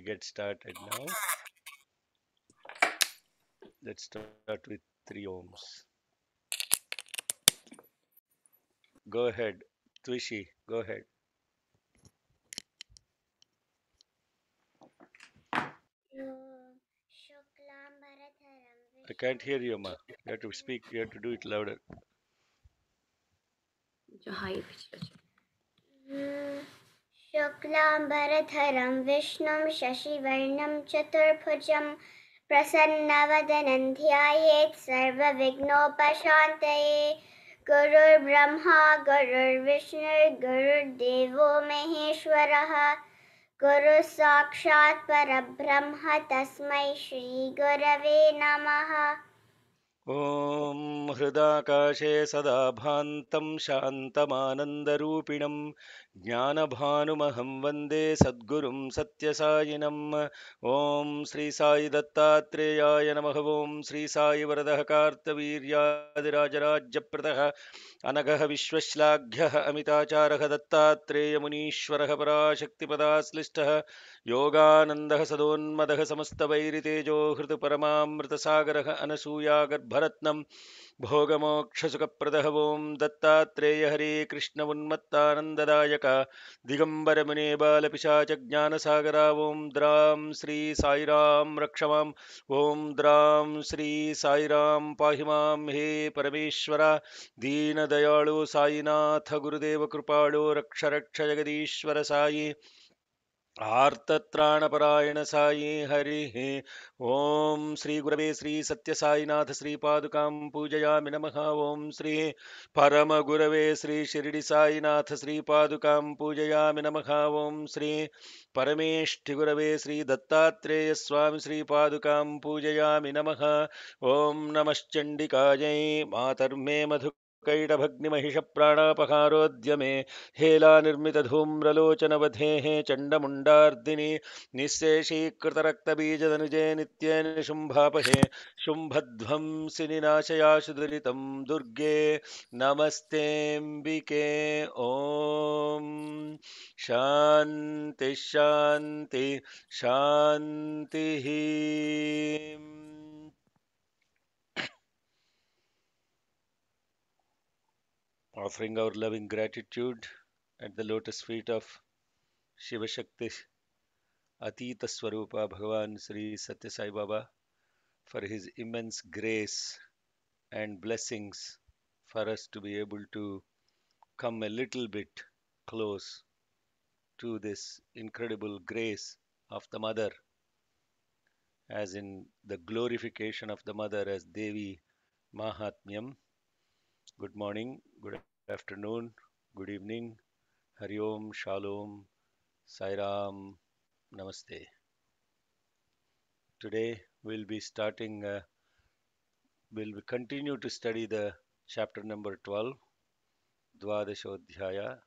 get started now. Let's start with 3 ohms. Go ahead, Twishi, go ahead. I can't hear you, Ma. You have to speak, you have to do it louder. जो high शुक्लाम्बरधरं विष्णुं शशिवर्णं चतुर्भुजं प्रसन्नवदनं ध्यायेत् सर्वविघ्नोपशान्तये गुरुर्ब्रह्मा गुरुर्विष्णुर्गुरुर्देवो महेश्वरः गुरुः साक्षात् परब्रह्म तस्मै श्रीगुरवे नमः। ॐ हृदाकाशे सदा भान्तं शान्तमानन्दरूपिणं ज्ञानभानुमहं वन्दे सद्गुरुं सत्यसायिनम् ॐ श्री साई दत्तात्रेयाय नमः ॐ श्री साई वरदः कार्तवीर्यादिराजराज्यप्रदः अनघः विश्वश्लाघ्यः अमिताचारः दत्तात्रेयमुनीश्वरः पराशक्तिपदाश्लिष्टः योगानन्दः सदोन्मदः समस्तवैरितेजो हृतपरमामृतसागरः अनसूयागर्भरत्नम् भोगमोक्षसुखप्रदः ॐ दत्तात्रेय हरे कृष्ण उन्मत्तानन्ददायक दिगम्बरमुने बालपिशाचज्ञानसागरा ॐ द्रां श्री साईराम रक्ष माम् ॐ द्रां श्री साईराम पाहि मां हे परमेश्वर दीनदयाळु साईनाथ गुरुदेव कृपाळु रक्ष रक्ष जगदीश्वर साई आर्तत्राणपरायण साई हरिः ॐ श्री गुरवे श्री सत्यसाईनाथ श्रीपादुकां पूजयामि नमः ॐ श्री परमगुरवे श्री शिरडि साईनाथ श्रीपादुकां पूजयामि नमः ॐ श्री परमेष्ठिगुरवे श्री दत्तात्रेय स्वामी श्रीपादुकां पूजयामि नमः ॐ नमश्चण्डिकायै मातर्मे मधु कैडभग्निमहिषप्राणापहारोद्यमे हेलानिर्मितधूम्रलोचनवधेः चण्डमुण्डार्दिनि निःशेषीकृतरक्तबीजदनुजे नित्ये निशुम्भापहे शुम्भध्वंसिनि नाशयाशु दुरितं दुर्गे नमस्तेऽम्बिके ॐ शान्ति शान्ति शान्तिः offering our loving gratitude at the lotus feet of Shiva Shakti Atita Swarupa Bhagavan Sri Satya Sai Baba for his immense grace and blessings for us to be able to come a little bit close to this incredible grace of the Mother, as in the glorification of the Mother as Devi Mahatmyam. Good morning, good afternoon, good evening, Hari Om, Shalom, Sairam, Namaste. Today we'll be starting, we'll continue to study the chapter number 12, Dvadashodhyaya,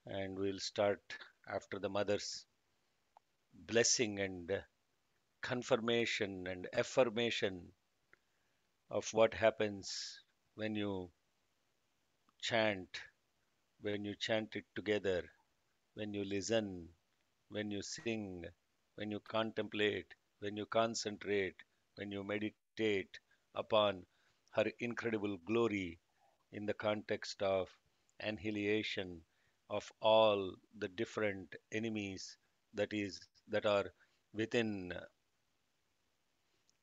and we'll start after the mother's blessing and confirmation and affirmation of what happens when you chant, when you chant it together, when you listen, when you sing, when you contemplate, when you concentrate, when you meditate upon her incredible glory in the context of annihilation of all the different enemies that are within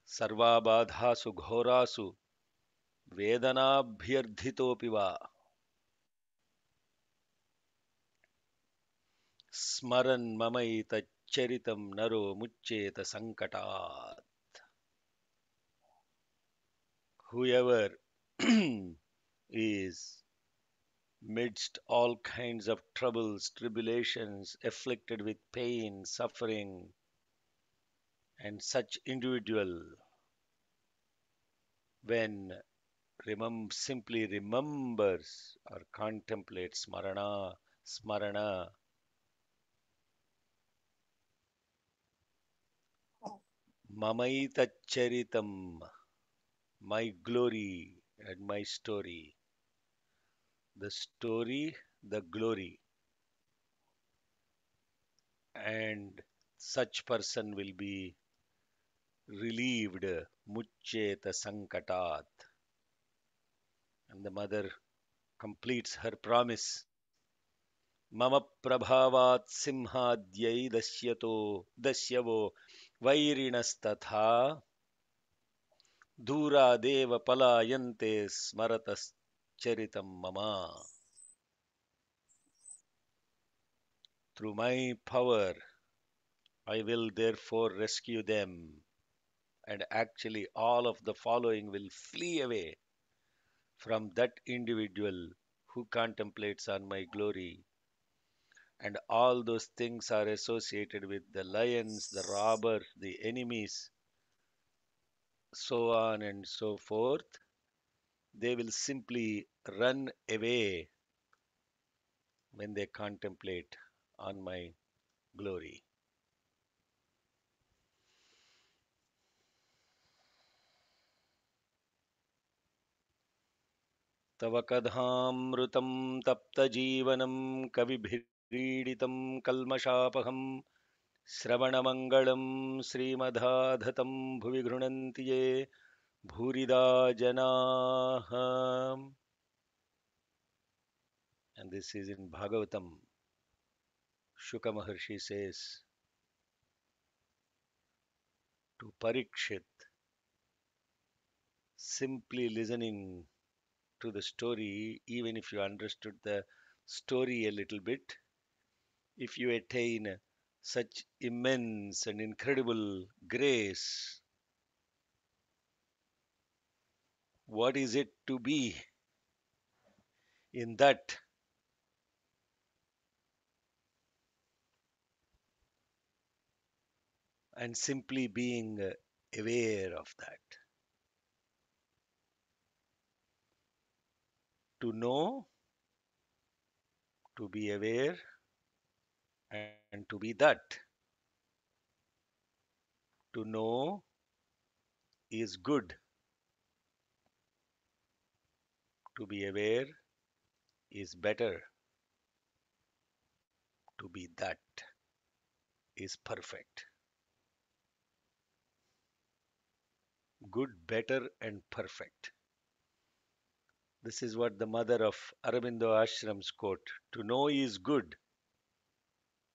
sarvabadhasu ghorasu vedanabhyardhitopi va स्मरन् ममैतच्चरितं नरो मुच्येत sankatat. Whoever is midst all kinds of troubles, tribulations, afflicted with pain, suffering, and such individual, when simply remembers or contemplates smarana, mamaitacharitam, my glory and my story, the story, the glory, and such person will be relieved, muccheta sankatat. And the mother completes her promise. Mama prabhavat simhadyai dasyavo vairinastatha deva palayante smaratas charitam mama. Through my power, I will therefore rescue them, and actually all of the following will flee away from that individual who contemplates on my glory. And all those things are associated with the lions, the robbers, the enemies, so on and so forth. They will simply run away when they contemplate on my glory. तव कथामृतं तप्तजीवनं कविभिरीडितं कल्मषापहं श्रवणमङ्गलं श्रीमदाधतं भुवि गृह्णन्ति ये भूरिदा जनाः. And this is in Bhagavatam. Shuka Maharshi says to Parikshit, simply listening to the story, even if you understood the story a little bit, if you attain such immense and incredible grace, what is it to be in that? And simply being aware of that. To know, to be aware, and to be that. To know is good. To be aware is better. To be that is perfect. Good, better, and perfect. This is what the mother of Aurobindo Ashram's quote. To know is good.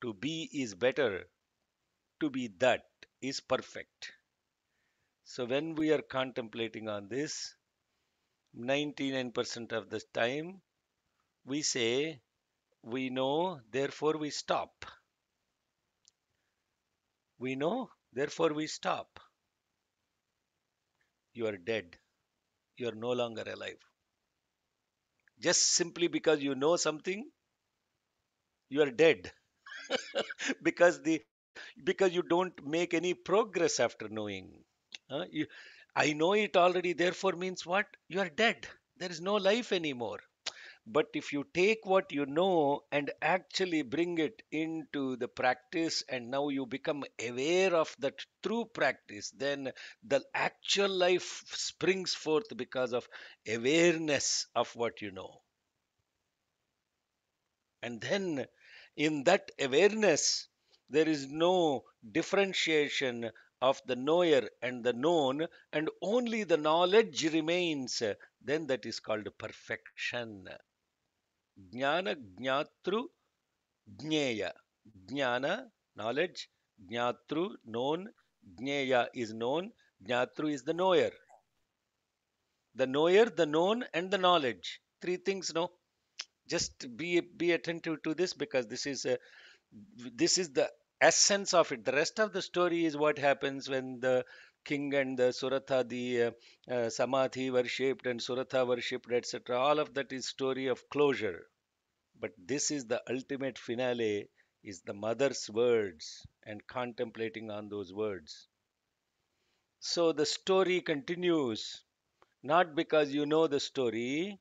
To be is better. To be that is perfect. So when we are contemplating on this, 99% of the time, we say, we know, therefore we stop. We know, therefore we stop. You are dead. You are no longer alive. Just simply because you know something, you are dead. because the because you don't make any progress after knowing. I know it already, therefore means what? You are dead. There is no life anymore. But if you take what you know and actually bring it into the practice, and now you become aware of that through practice, then the actual life springs forth because of awareness of what you know. And then in that awareness, there is no differentiation of the knower and the known, and only the knowledge remains. Then that is called perfection. Jnana, Jnatru, Jnaya. Jnana, knowledge. Jnatru, known. Jnaya is known. Jnatru is the knower. The knower, the known, and the knowledge. Three things, no? Just be attentive to this, because this is the essence of it. The rest of the story is what happens when the king and the Suratha, the Samathi worshipped and Suratha worshipped, etc. All of that is story of closure. But this is the ultimate finale, is the mother's words and contemplating on those words. So the story continues, not because you know the story.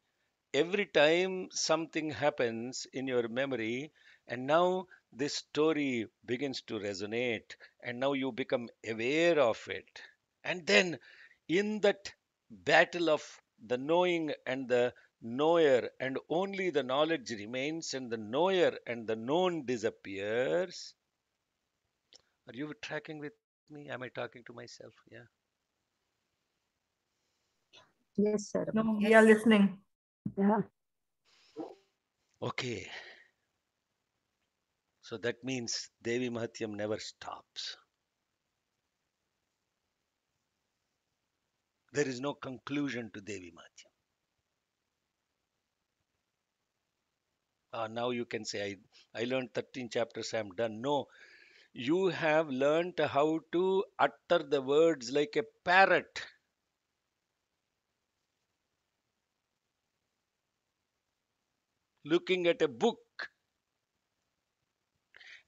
Every time something happens in your memory, and now this story begins to resonate, and now you become aware of it. And then in that battle of the knowing and the knower, and only the knowledge remains, and the knower and the known disappears, Are you tracking with me? Am I talking to myself? Yeah. Yes, sir. No, we are listening. Yeah. Okay. So that means Devi Mahatyam never stops. There is no conclusion to Devi Mahatyam. Now you can say, I learned 13 chapters, I'm done. No, you have learned how to utter the words like a parrot. Looking at a book.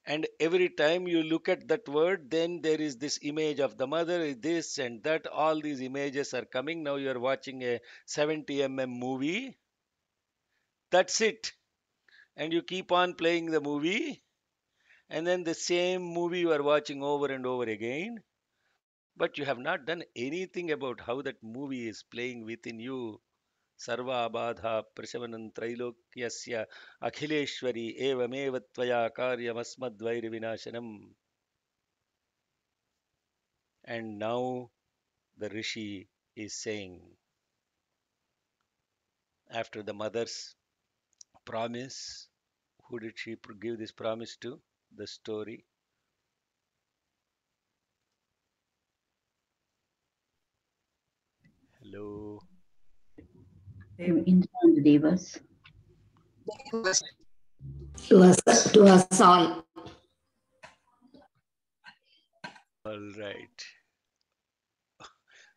And every time you look at that word, then there is this image of the mother, this and that. All these images are coming. Now you are watching a 70 mm movie. That's it. And you keep on playing the movie. And then the same movie you are watching over and over again. But you have not done anything about how that movie is playing within you. Sarva abadha prashavanam trailokyasya akhileshwari evameva tvaya karyam asmadvairi vinashanam. And now the Rishi is saying, after the mother's promise, who did she give this promise to? The story. Hello. Indra and the Devas. To us all. All right.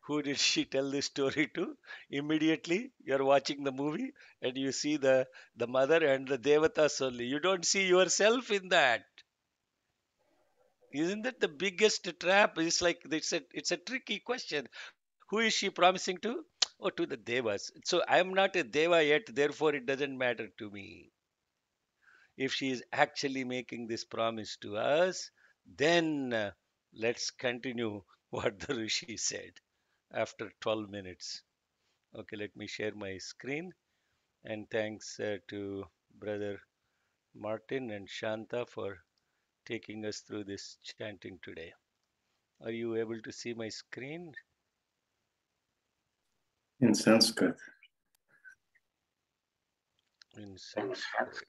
Who did she tell this story to? Immediately, you're watching the movie and you see the mother and the Devatas only. You don't see yourself in that. Isn't that the biggest trap? It's like it's a tricky question. Who is she promising to? Oh, to the Devas. So I am not a Deva yet, therefore it doesn't matter to me. If she is actually making this promise to us, then let's continue what the Rishi said after 12 minutes. Okay, let me share my screen. And thanks to Brother Martin and Shanta for taking us through this chanting today. Are you able to see my screen? In Sanskrit. In Sanskrit.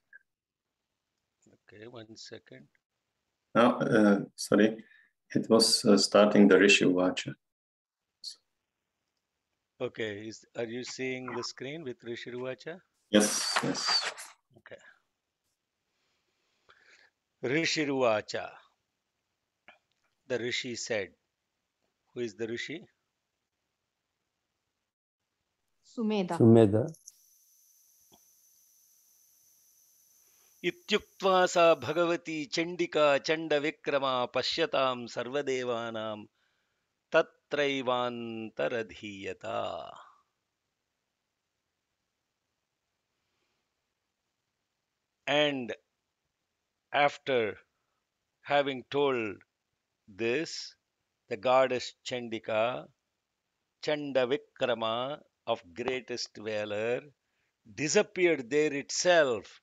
Okay, 1 second. No, sorry. It was starting the Rishi Vacha. Okay, are you seeing the screen with Rishi Ruvacha? Yes, yes. Okay. Rishi Ruvacha. The Rishi said. Who is the Rishi? Sumedha. Ityuktva sa bhagavati chandika chanda vikrama pasyatam sarvadevanam tatraivantaradhiyata. And after having told this, the goddess Chandika, Chanda Vikrama of greatest valor, disappeared there itself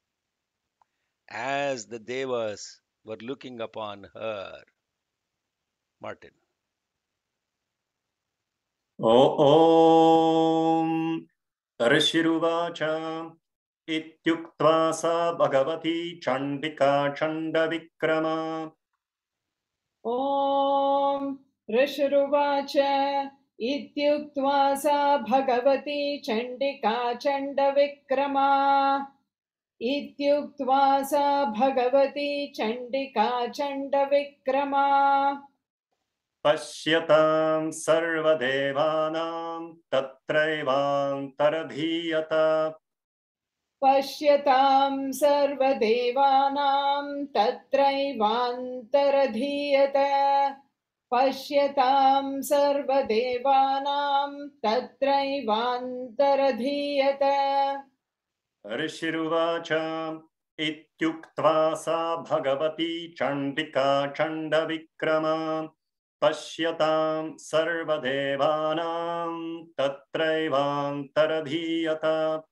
as the Devas were looking upon her. Martin. Om Rishiruvacha Ityuktva sa Bhagavati Chandika Chanda Vikrama. Om Rishiruvacha Ityuktva sa Bhagavati Chandika Chanda Vikrama. Ityuktva sa Bhagavati Chandika Chanda Vikrama. Pashyatam Sarvadevanam Tatraivantaradhiyata. Pashyatam Sarvadevanam Tatraivantaradhiyata. Pashyatam Sarvadevanam Tatraivantaradhiyata. Rishiruvacha Ityuktva sa Bhagavati Chandika Chanda Vikrama. Pashyatam Sarvadevanam Tatraivantaradhiyata.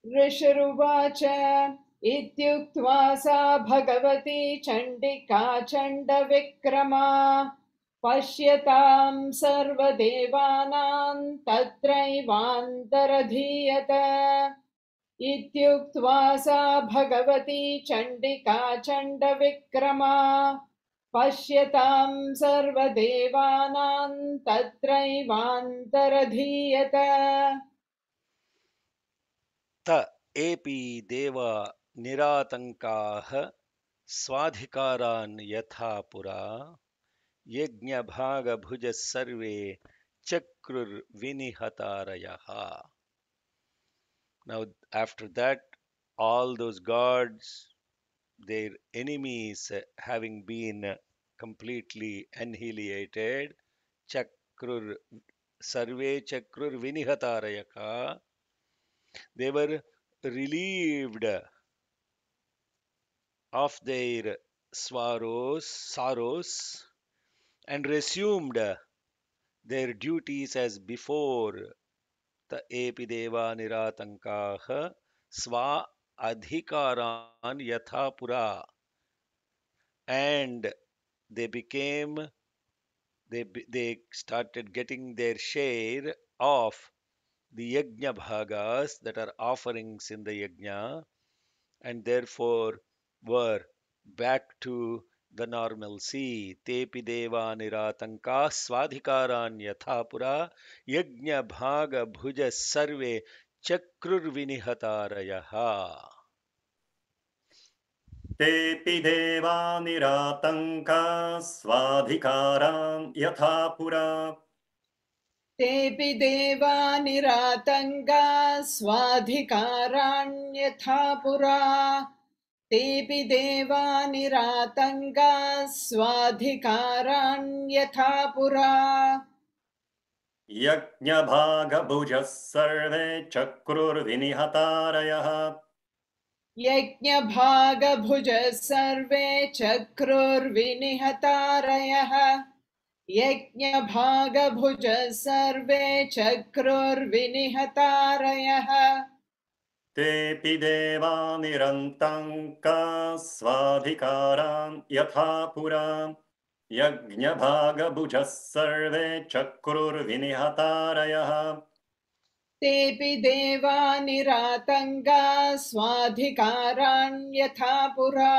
Rishiruvacha इत्युक्त्वा सा भगवती चण्डिका चण्डविक्रमा पश्यतां सर्वदेवानां तत्रैवान्तरधीयत इत्युक्त्वा सा भगवती चण्डिका चण्डविक्रमा पश्यतां सर्वदेवानां तत्रैवान्तरधीयत त एपि देवा निरातङ्काः स्वाधिकारान् यथा पुरा यज्ञभागभुजः सर्वे चक्रुर्विनिहतारयः. Now, after that, all those gods, their enemies having been completely annihilated, chakrur sarve chakrur vinihatarayaka, they were relieved of their sorrows and resumed their duties as before. Ta epi deva niratankaha sva adhikaran yatha pura, and they became they started getting their share of the yajna bhagas, that are offerings in the yajna, and therefore were back to the normalcy. Tepi deva niratanka swadhikaran yatha pura yajna bhaga bhuja sarve chakrur vinihatarayaha. तेऽपि देवा निरातङ्का स्वाधिकारान् यथा पुरा तेऽपि देवा निरातङ्गा स्वाधिकाराण्यथा पुरा तेऽपि देवा निरातङ्गा स्वाधिकाराण्यथा पुरा यज्ञभागभुजः सर्वे चक्रुर्विनिहतारयः यज्ञभागभुजः सर्वे चक्रुर्विनिहतारयः यज्ञभागभुजः सर्वे चक्रुर्विनिहतारयः तेऽपि देवा निरन्तङ्का स्वाधिकारान् यथा पुरा यज्ञभागभुजः सर्वे चक्रुर्विनिहतारयः तेऽपि देवा निरातङ्गा स्वाधिकाराण्यथा पुरा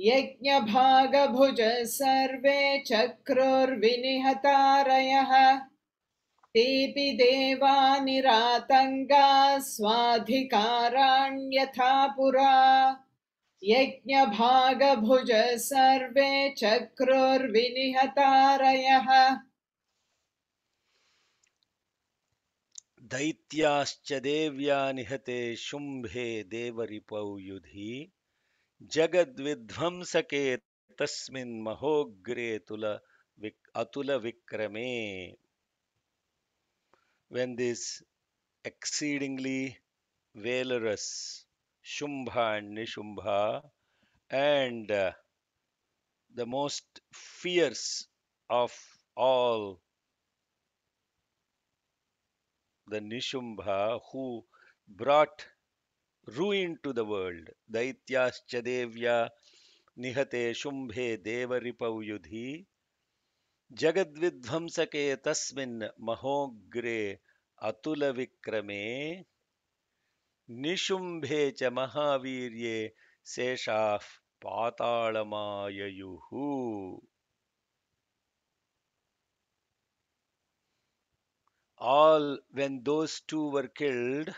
यज्ञभागभुजः सर्वे चक्रुर्विनिहतारयः तेऽपि देवा निरातङ्गा स्वाधिकाराण्यथा पुरा यज्ञभागभुजः सर्वे चक्रुर्विनिहतारयः दैत्याश्च देव्या निहते शुम्भे देवरिपौ युधि जगद्विध्वंसके तस्मिन् महोग्रे Atul विक्रमे. When this exceedingly valorous Shumbha and Nishubha and the most fierce of all the Nishumbha, who brought ruin to the world, Daityascha Devya Nihate Shumbhe Devaripau Yudhi Jagadvidvamsake Tasmin Mahogre Atula Vikrame Nishumbhe cha Mahavirye Seshaf Patalamayayuhu. All, when those two were killed,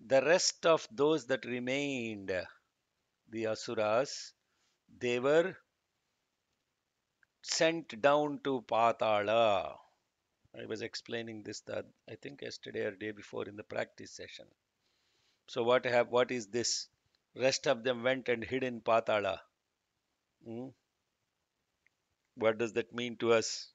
the rest of those that remained, the Asuras, they were sent down to Patala. I was explaining this, I think yesterday or day before in the practice session. So what is this? Rest of them went and hid in Patala. What does that mean to us?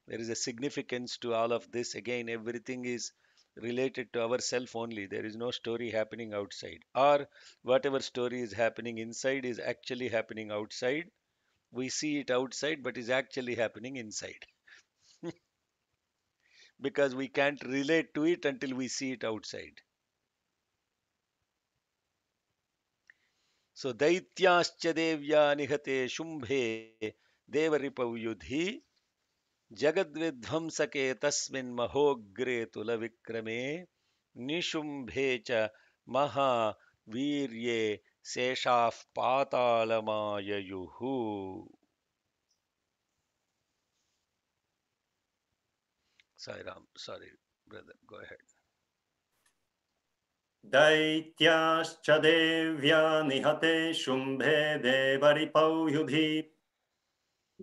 There is a significance to all of this. Again, everything is related to ourself only. There is no story happening outside. Or whatever story is happening inside is actually happening outside. We see it outside, but is actually happening inside. Because we can't relate to it until we see it outside. So Daityascha Devya Nihate Shumbhe Devaripau Yudhi Jagadvidvamsake Tasmin Mahogre Tulavikrame Nishumbhecha Maha Virye Seshaf Patalamaya Sai Ram, sorry, brother, go ahead. दैत्याश्च देव्या निहते शुम्भे देवरिपौ युधि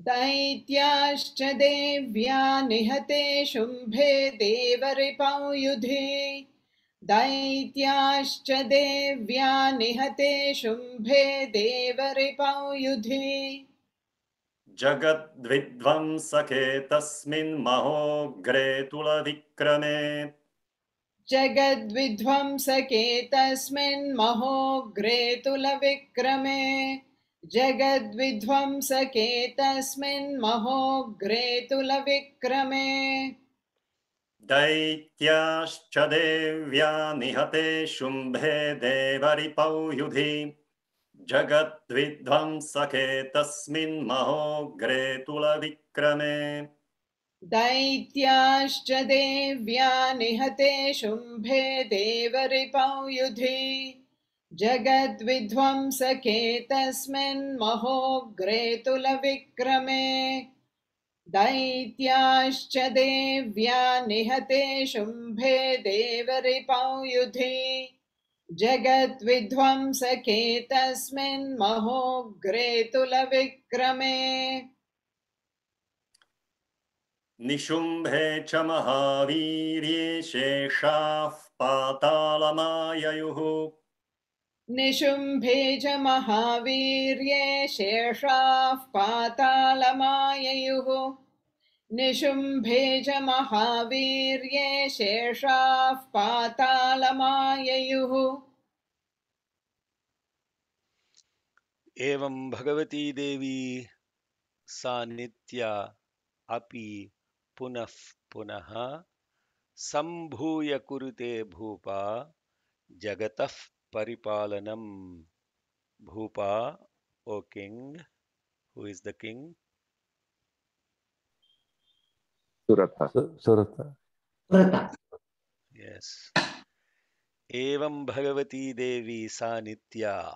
दैत्याश्च देव्या निहते शुम्भे देवरिपौ युधि दैत्याश्च देव्या निहते शुम्भे देवरिपौ युधि जगद्विध्वंसके तस्मिन् महोग्रे तुलविक्रमे जगद्विध्वंसके तस्मिन् महोग्रे तुलविक्रमे जगद्विध्वंसके तस्मिन् महोग्रे तुलविक्रमे दैत्याश्च देव्या निहते शुम्भे देवरिपौ युधि जगद्विध्वंसके तस्मिन् महोग्रे तुलविक्रमे दैत्याश्च देव्या निहते शुम्भे देवरिपौ युधि जगद्विध्वंसके तस्मिन् महोग्रे तुलविक्रमे दैत्याश्च देव्या निहते शुम्भे देवरिपौ युधि जगद्विध्वंसके तस्मिन् महोग्रे तुलविक्रमे निशुम्भे च महावीर्ये शेषाः पातालमाययुः निशुम्भे च महावीर्ये शेषाः पातालमाययुः निशुम्भे च महावीर्ये शेषाः पातालमाययुः एवं भगवती देवी सा नित्या अपि पुनः पुनः संभूय कुरुते भूपा जगतः परिपालनम. Bhupa, O king, who is the king? Suratha. Surata. Yes. Evam Bhagavati Devi Sa Nitya.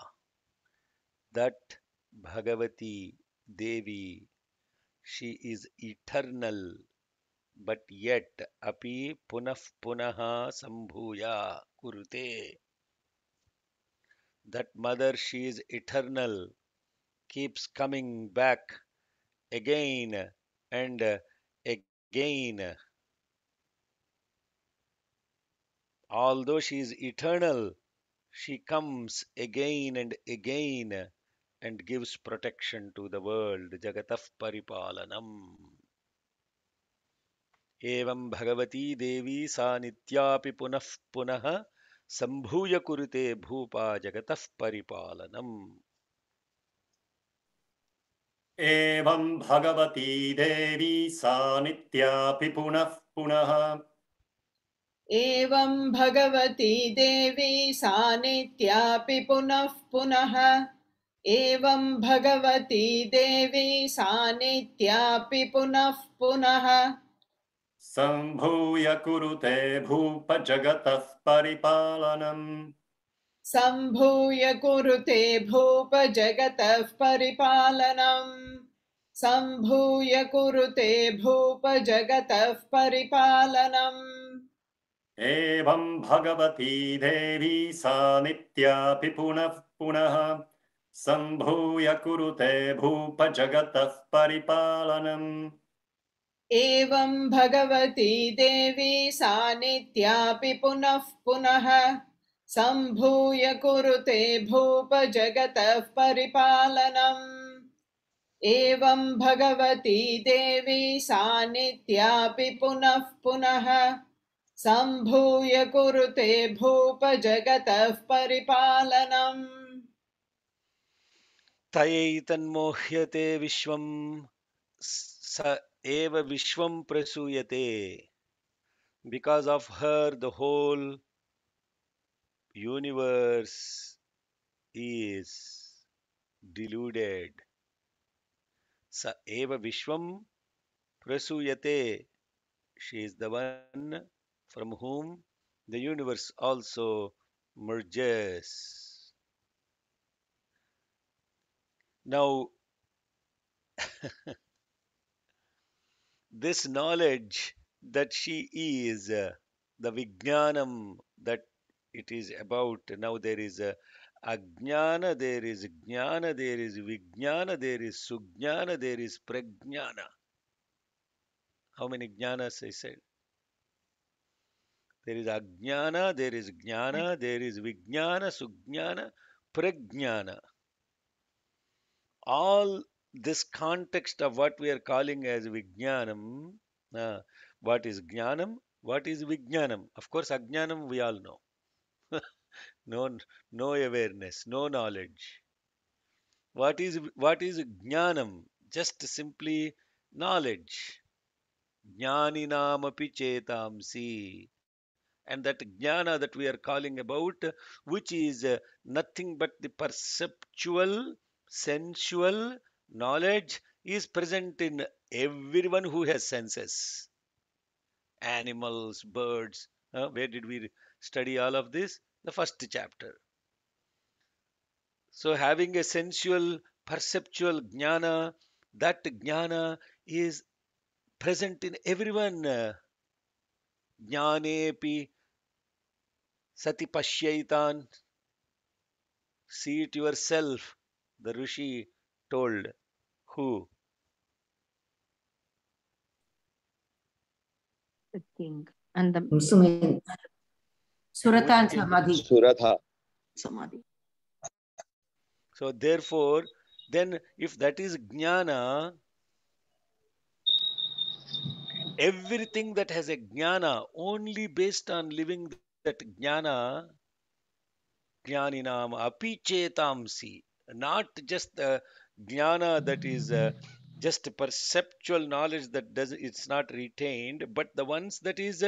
That Bhagavati Devi, she is eternal, but yet api punah punaha sambhuya kurute. That mother, she is eternal, keeps coming back again and again. Although she is eternal, she comes again and again and gives protection to the world. Jagatah Paripalanam. Evam Bhagavati Devi Sa Nityapi Punah Punah Sambhuya Kurute Bhupa Jagatah Paripalanam. एवं भगवती देवी सा नित्यापि पुनः पुनः एवं भगवती देवी सा नित्यापि पुनः पुनः एवं भगवती देवी सा नित्यापि पुनः पुनः सम्भूय कुरुते भूप जगतः परिपालनम् सम्भूय कुरुते भूप जगतः परिपालनम् सम्भूय कुरुते भूप जगतः परिपालनम् एवं भगवती देवी सा नित्यापि पुनः पुनः सम्भूय कुरुते भूप जगतः परिपालनम् एवं भगवती देवी सा नित्यापि पुनः पुनः सम्भूय कुरुते भूप जगतः परिपालनम् एवं भगवती देवी सा नित्यापि पुनः पुनः सम्भूय कुरुते भूप जगतः परिपालनम् तयैतन्मोह्यते विश्वं स एव विश्वं प्रसूयते. Because of her, the whole universe is deluded. Sa eva Vishwam prasuyate. She is the one from whom the universe also merges. Now, this knowledge that she is the Vijnanam that it is about. Now there is a Ajnana, there is Jnana, there is Vijnana, there is Sujnana, there is Prajnana. How many Jnanas I said? There is Ajnana, there is Jnana, there is Vijnana, Sujnana, Prajnana. All this context of what we are calling as Vijnanam, what is Jnanam? What is Vijnanam? Of course, Ajnanam we all know. No, no awareness, no knowledge. What is Jnanam? Just simply knowledge. Jnaninamapi chetamsi. And that jnana that we are calling about, which is nothing but the perceptual, sensual knowledge, is present in everyone who has senses. Animals, birds. Where did we study all of this? The first chapter. So having a sensual, perceptual jnana, that jnana is present in everyone. Jnanepi sati pashyaitan. See it yourself, the Rishi told. Who? The king and the Sumedha. Suratha and Samadhi. Suratha. Samadhi. So therefore, then if that is jnana, everything that has a jnana, only based on living that jnana, jnaninam api chetamsi, not just the jnana that is just perceptual knowledge that does it's not retained, but the ones that is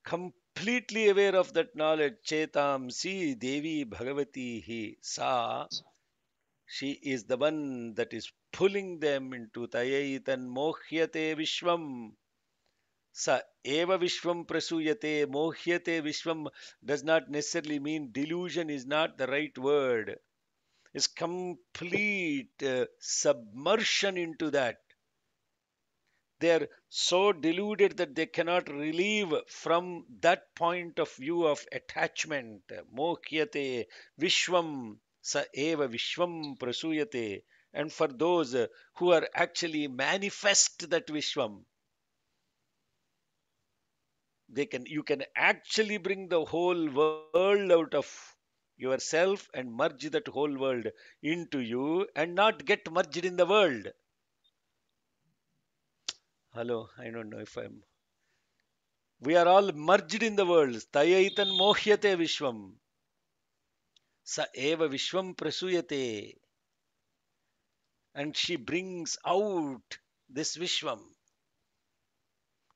completely aware of that knowledge. Chetamsi Devi Bhagavati hi sa. She is the one that is pulling them into Tayaitan Mohyate Vishwam. Sa eva Vishwam Prasuyate. Mohyate Vishwam does not necessarily mean delusion, is not the right word. It's complete submersion into that. They are so deluded that they cannot relieve from that point of view of attachment. Mohyate Vishwam sa eva Vishwam prasuyate. And for those who are actually manifest that Vishwam, you can actually bring the whole world out of yourself and merge that whole world into you and not get merged in the world. Hello, I don't know if I'm. We are all merged in the world. Tayaitan mohyate Vishwam. Sa eva Vishwam prasuyate. And she brings out this Vishwam.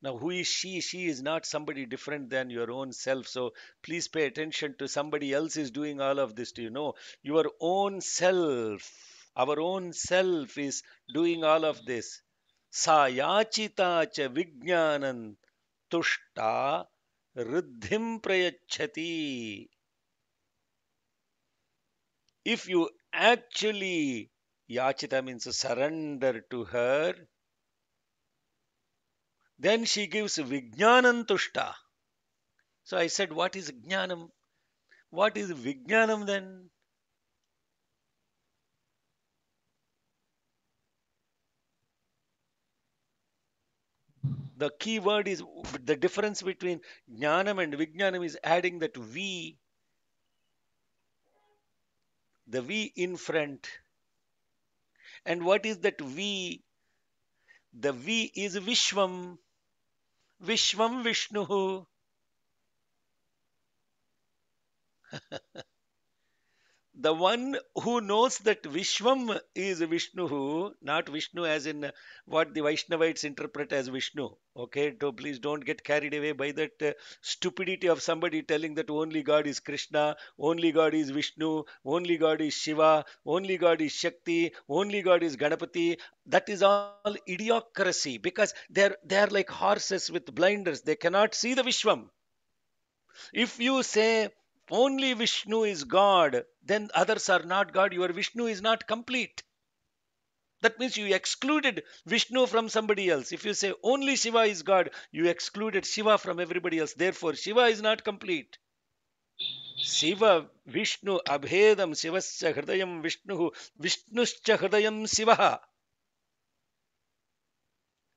Now, who is she? She is not somebody different than your own self. So please pay attention to somebody else is doing all of this to you. No, your own self, our own self is doing all of this. Sa yachita cha vijnanan tushta riddhim prayachati. If you actually, yachita means surrender to her, then she gives vijnanan tushta. So I said, what is jnanam? What is vijnanam then? The key word is the difference between jnanam and vijnanam is adding that V, the V in front. And what is that V? The V is Vishwam. Vishwam Vishnuhu. The one who knows that Vishwam is Vishnu, not Vishnu as in what the Vaishnavites interpret as Vishnu. Okay, so please don't get carried away by that stupidity of somebody telling that only God is Krishna, only God is Vishnu, only God is Shiva, only God is Shakti, only God is Ganapati. That is all idiocracy, because they are like horses with blinders. They cannot see the Vishwam. If you say only Vishnu is God, then others are not God. Your Vishnu is not complete. That means you excluded Vishnu from somebody else. If you say only Shiva is God, you excluded Shiva from everybody else. Therefore, Shiva is not complete. Shiva, Vishnu, Abhedam, Shivasya Hridayam Vishnu, Vishnuscha Hridayam Shiva.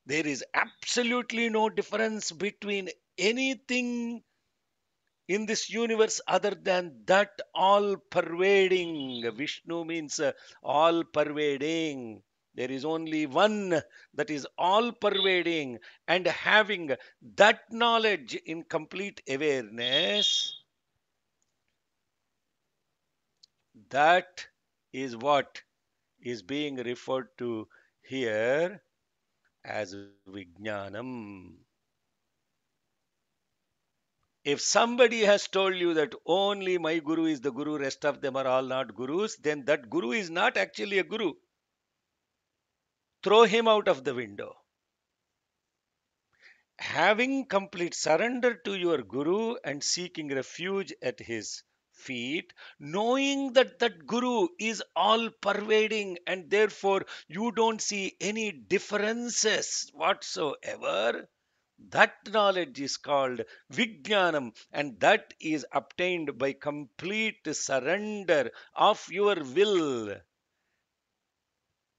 There is absolutely no difference between anything in this universe other than that all pervading. Vishnu means all pervading. There is only one that is all pervading, and having that knowledge in complete awareness, that is what is being referred to here as Vijnanam. If somebody has told you that only my guru is the guru, rest of them are all not gurus, then that guru is not actually a guru. Throw him out of the window. Having complete surrender to your guru and seeking refuge at his feet, knowing that that guru is all pervading and therefore you don't see any differences whatsoever, that knowledge is called Vijnanam, and that is obtained by complete surrender of your will,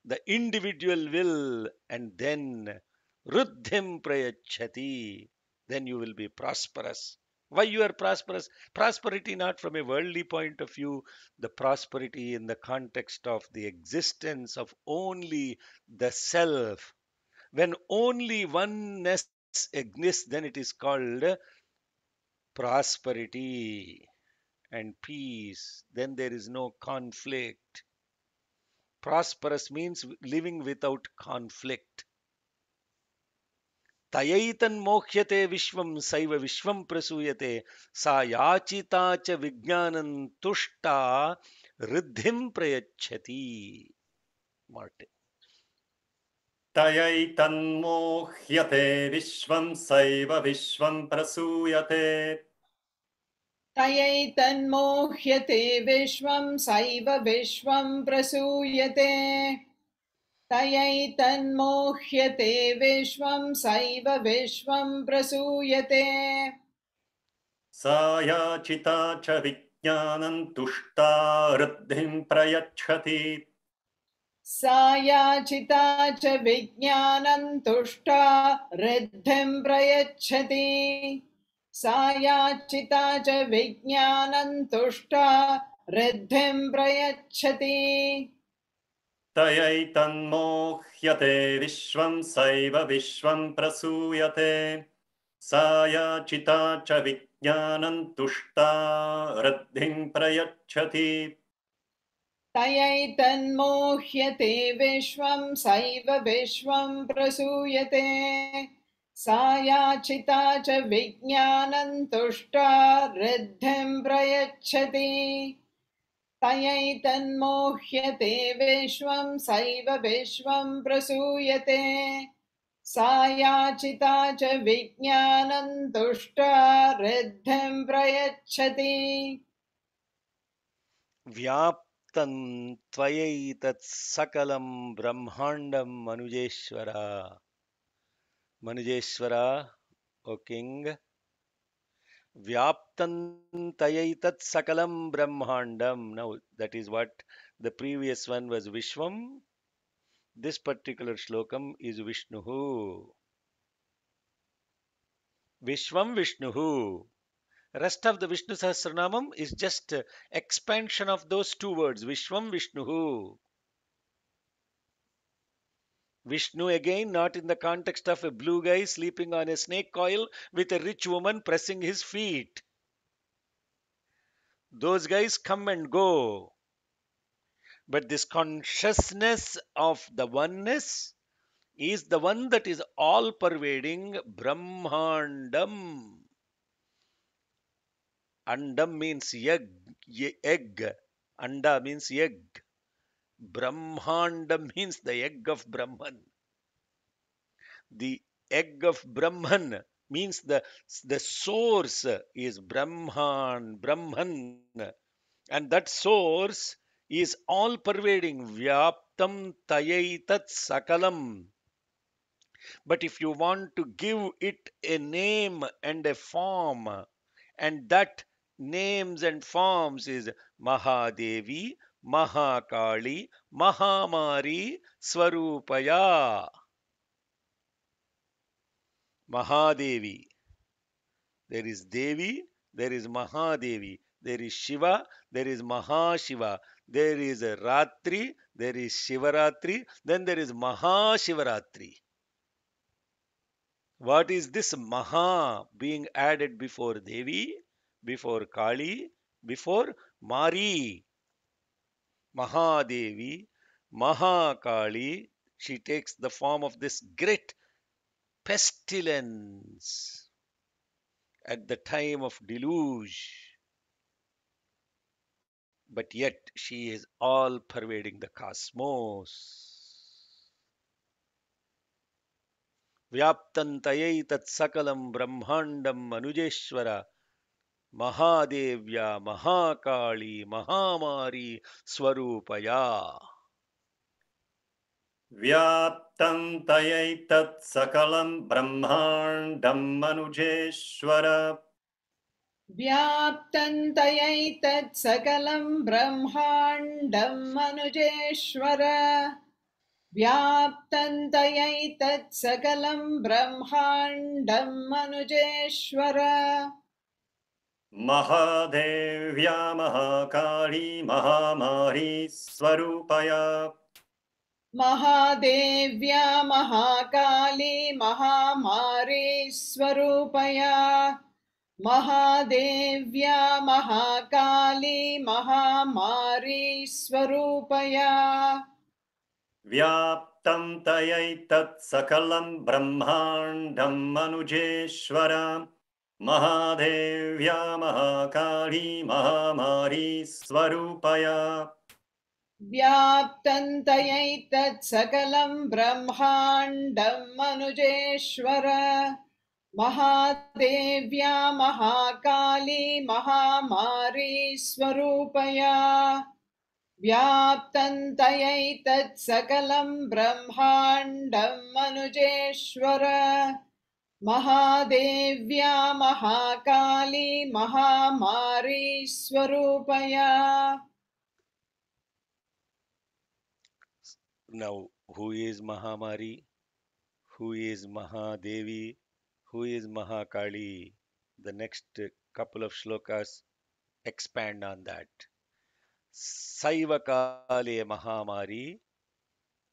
the individual will, and then Ruddhim Prayachati. Then you will be prosperous. Why you are prosperous? Prosperity not from a worldly point of view, the prosperity in the context of the existence of only the self. When only oneness exists, then it is called prosperity and peace. Then there is no conflict. Prosperous means living without conflict. Tayaitan mokhyate vishvam saiva vishvam prasuyate sa yachita cha vijnanan tushta riddhim prayachati. Martin. तयैतन्मोह्यते विश्वं सैव विश्वं प्रसूयते तयैतन्मोह्यते विश्वं सैव विश्वं प्रसूयते तयैतन्मोह्यते विश्वं सैव विश्वं प्रसूयते सा याचिता च विज्ञानं तुष्टा ऋद्धिं प्रयच्छति सा याचिता च विज्ञानं तुष्टा ऋद्धिं प्रयच्छति सा याचिता च विज्ञानं तुष्टा ऋद्धिं प्रयच्छति तयैतन्मोह्यते विश्वं सैव विश्वं प्रसूयते सा याचिता च विज्ञानं तुष्टा ऋद्धिं प्रयच्छति तयैतन्मोह्यते विश्वं सैव विश्वं प्रसूयते सा याचिता च विज्ञानं तुष्टा ऋद्धिं प्रयच्छति तयैतन्मोह्यते विश्वं सैव विश्वं प्रसूयते सा याचिता च विज्ञानं तुष्टा ऋद्धिं प्रयच्छति व्याप्तं त्वयैतत् सकलं ब्रह्माण्डं Manujeshwara. Manujeshwara, O king, Vyaptan tayaitat sakalam brahmandam. Now that is what the previous one was Vishwam. This particular shlokam is Vishnuhu. Vishwam Vishnuhu. Rest of the Vishnu Sahasranamam is just expansion of those two words. Vishwam Vishnuhu. Vishnu again, not in the context of a blue guy sleeping on a snake coil with a rich woman pressing his feet. Those guys come and go. But this consciousness of the oneness is the one that is all pervading Brahmandam. Andam means egg. Anda means egg. Brahmandam means the egg of Brahman. The egg of Brahman means the source is Brahman, and that source is all pervading. Vyaptam tayaitat sakalam. But if you want to give it a name and a form, and that names and forms is Mahadevi, Mahakali, Mahamari, Swarupaya. Mahadevi. There is Devi, there is Mahadevi, there is Shiva, there is Mahashiva, there is Ratri, there is Shivaratri, then there is Mahashivaratri. What is this Maha being added before Devi, before Kali, before Mari? Mahadevi, Mahakali, she takes the form of this great pestilence at the time of deluge, but yet she is all pervading the cosmos. Vyaptantayai tat sakalam brahmandam manujeshwara Mahadevya Mahakali Mahamari Swarupaya. व्याप्तं तयैतत् सकलं ब्रह्माण्डं मनुजेश्वर व्याप्तन्तयैतत् सकलं ब्रह्माण्डं मनुजेश्वर व्याप्तन्तयैतत् सकलं ब्रह्माण्डं मनुजेश्वर महादेव्या महाकाली महामारी स्वरूपया महादेव्या महाकाली महामारी स्वरूपया महादेव्या महाकाली महामारी स्वरूपया व्याप्तं तयैतत् सकलं ब्रह्माण्डं मनुजेश्वर महादेव्या महाकाली महामारी स्वरूपया व्याप्तन्तयैतत् सकलं ब्रह्माण्डं मनुजेश्वर महादेव्या महाकाली महामारी स्वरूपया व्याप्तन्तयैतत् सकलं ब्रह्माण्डं मनुजेश्वर महादेव्या महाकाली महामारी स्वरूपया. Now, who is Mahamari? Who is Mahadevi? Who is Mahakali? The next couple of shlokas expand on that. Saiva Kale Mahamari,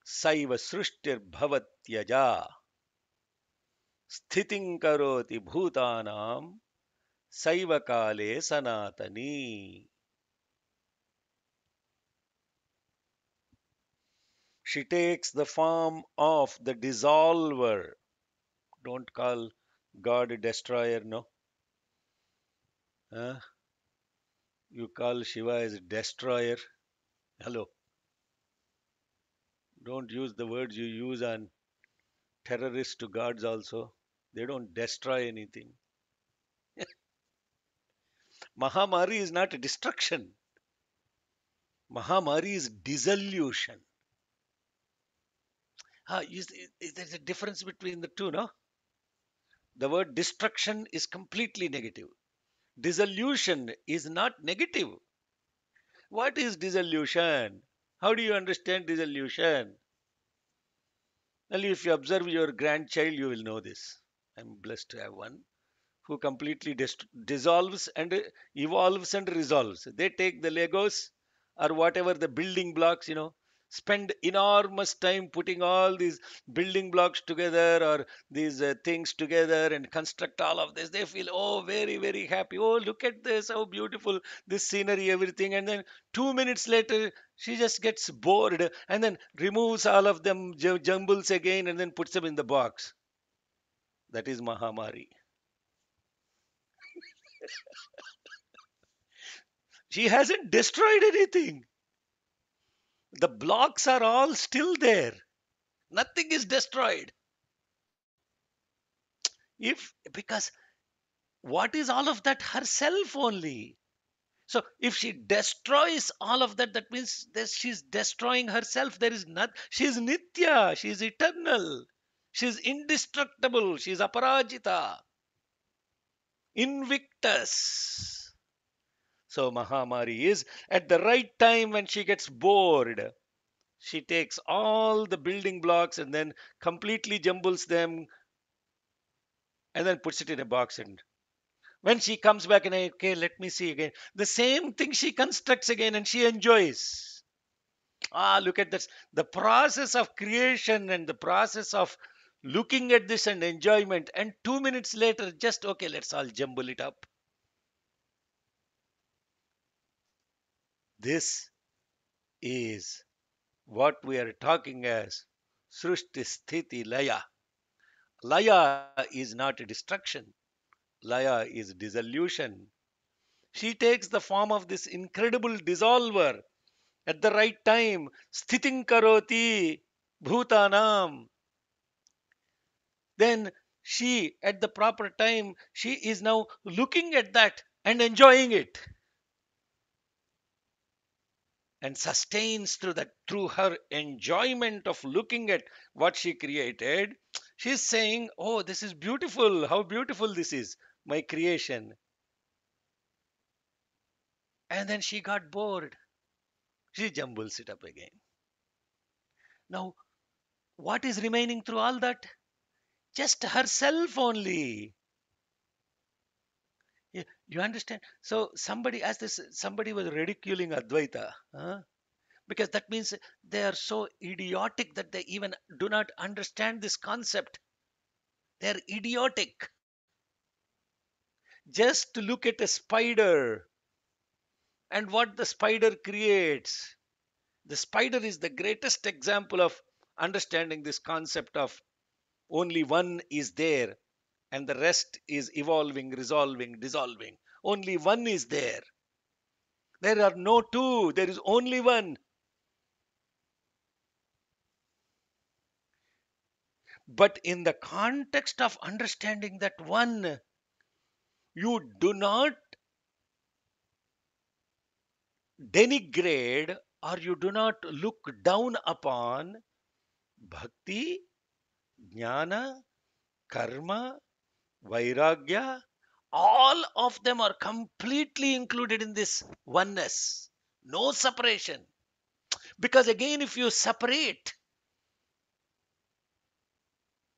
Saiva Srushtir Bhavatyaja, Sthitin Karoti Bhutanam, Saiva Kale Sanatani. She takes the form of the dissolver. Don't call God a destroyer, no. Huh? You call Shiva as a destroyer. Hello. Don't use the words you use on terrorist gods also. They don't destroy anything. Mahamari is not a destruction. Mahamari is dissolution. There's a difference between the two, no? The word destruction is completely negative. Dissolution is not negative. What is dissolution? How do you understand dissolution? Well, if you observe your grandchild, you will know this. I'm blessed to have one who completely dissolves and evolves and resolves. They take the Legos or whatever the building blocks, spend enormous time putting all these building blocks together or these things together and construct all of this. They feel, oh, very, very happy. Oh, look at this, how beautiful this scenery, everything. And then 2 minutes later, She just gets bored and then removes all of them, jumbles again, and then puts them in the box. That is Mahamari. She hasn't destroyed anything. The blocks are all still there. Nothing is destroyed. Because what is all of that? Herself only. So if she destroys all of that, that means that she's destroying herself. There is not. She's Nitya. She's eternal. She's indestructible. She's Aparajita. Invictus. So Mahamari is at the right time when she gets bored. She takes all the building blocks and then completely jumbles them and then puts it in a box. And when she comes back and okay, let me see again, the same thing she constructs again and she enjoys. Look at this. The process of creation and the process of looking at this and enjoyment. And 2 minutes later, just okay, let's all jumble it up. This is what we are talking as Srushti Sthiti Laya. Laya is not a destruction. Laya is dissolution. She takes the form of this incredible dissolver at the right time. Sthitin karoti bhutanam. Then she, at the proper time, she is now looking at that and enjoying it. And sustains through her enjoyment of looking at what she created. She's saying, oh, this is beautiful. How beautiful this is, my creation. And then she got bored. She jumbles it up again. Now, what is remaining through all that? Just herself only. You understand? So somebody was ridiculing Advaita. Because that means they are so idiotic that they even do not understand this concept. They're idiotic. Just to look at a spider and what the spider creates. The spider is the greatest example of understanding this concept of only one is there and the rest is evolving, resolving, dissolving. Only one is there. There are no two, there is only one. But in the context of understanding that one, you do not denigrate or you do not look down upon bhakti, jnana, karma, vairagya. All of them are completely included in this oneness. No separation. Because again, if you separate,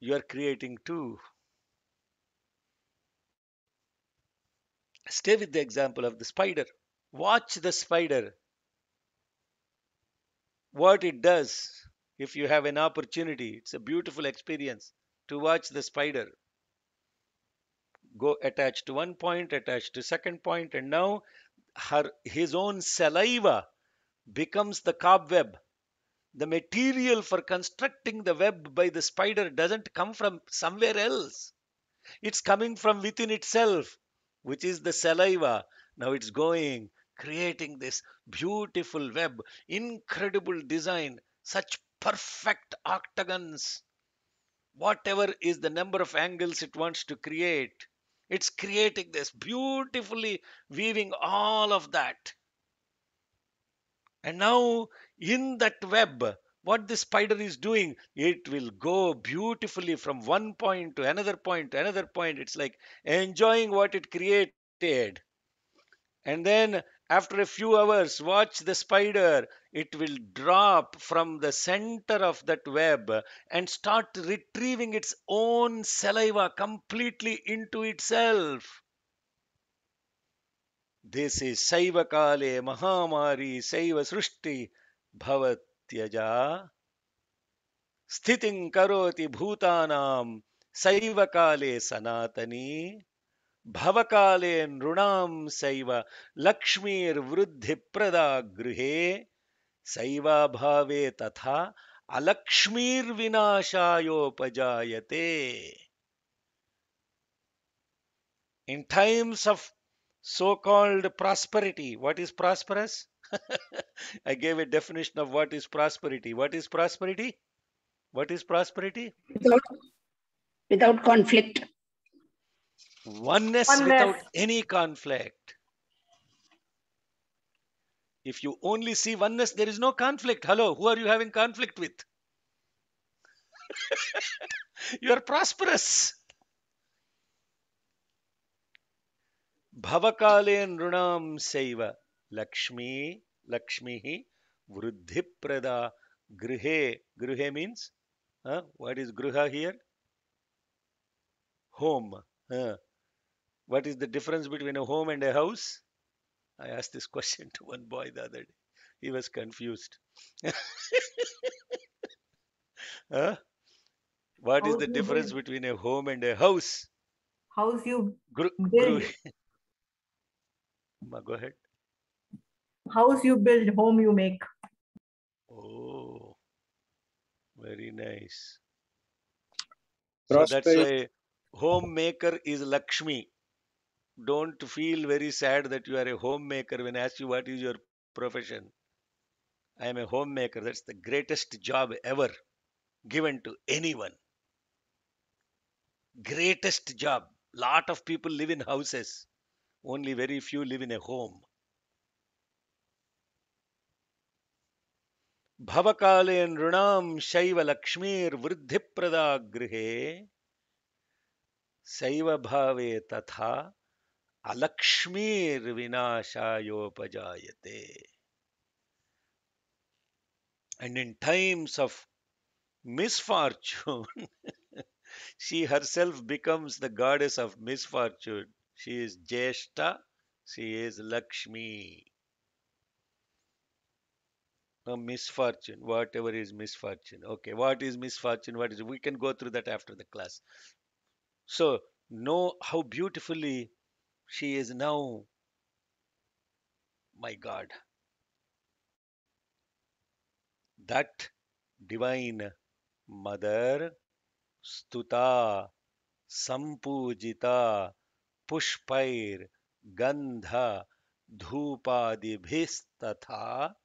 you are creating two. Stay with the example of the spider. Watch the spider. What it does. If you have an opportunity, it's a beautiful experience to watch the spider go attach to one point, attach to second point, and now his own saliva becomes the cobweb. The material for constructing the web by the spider doesn't come from somewhere else. It's coming from within itself, which is the saliva. Now it's going, creating this beautiful web, incredible design, such perfect octagons. Whatever is the number of angles it wants to create, it's creating this beautifully, weaving all of that. And now in that web, what the spider is doing, it will go beautifully from one point to another point to another point. It's like enjoying what it created. And then after a few hours, watch the spider. It will drop from the center of that web and start retrieving its own saliva completely into itself. This is Saiva Kale Mahamari Saiva Srushti Bhavatyaja Sthitin Karoti Bhutanam Saiva Kale Sanatani Bhavakale Nrunam Saiva Lakshmir Vruddhi Prada Grihe Saiva bhave tatha alakshmir vinashayopajayate. In times of so-called prosperity, what is prosperous? I gave a definition of what is prosperity. What is prosperity? What is prosperity? Without conflict. Oneness without any conflict. If you only see oneness, there is no conflict. Hello, who are you having conflict with? You are prosperous. Bhavakale nrunam saiva Lakshmi Lakshmihi Vruddhiprada Grihe. Grihe means, what is Griha here? Home. What is the difference between a home and a house? I asked this question to one boy the other day. He was confused. What is the difference between a home and a house? House you Gru, build. Go ahead. House you build, home you make. Oh, very nice. So that's why homemaker is Lakshmi. Don't feel very sad that you are a homemaker when I ask you what is your profession. I am a homemaker. That's the greatest job ever given to anyone. Greatest job. Lot of people live in houses. Only very few live in a home. Bhavakale nrunam shaiva lakshmir vruddhiprada grihe saiva bhave tatha alakshmir vinashayopajayate. And in times of misfortune, she herself becomes the goddess of misfortune. She is Jeshta, she is Lakshmi. A misfortune, whatever is misfortune. Okay, what is misfortune? What is? We can go through that after the class. So, know how beautifully she is now. My God, that divine mother, Stuta, Sampujita, Pushpair, Gandha, Dhupadibhistatha,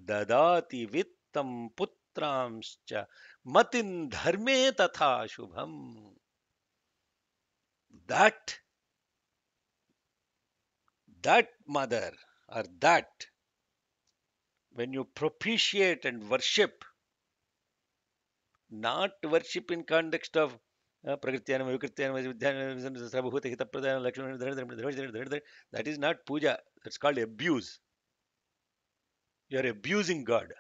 Dadati Vittam Putramscha, Matin Dharme Tatha Shubham. That mother, or that, when you propitiate and worship, not worship in context of Prakritiyanam, Vikrityanam, Vidyanam, Sarvabhuta Hitapradhanam, Lakshmanam, that is not puja. That's called abuse. You are abusing God.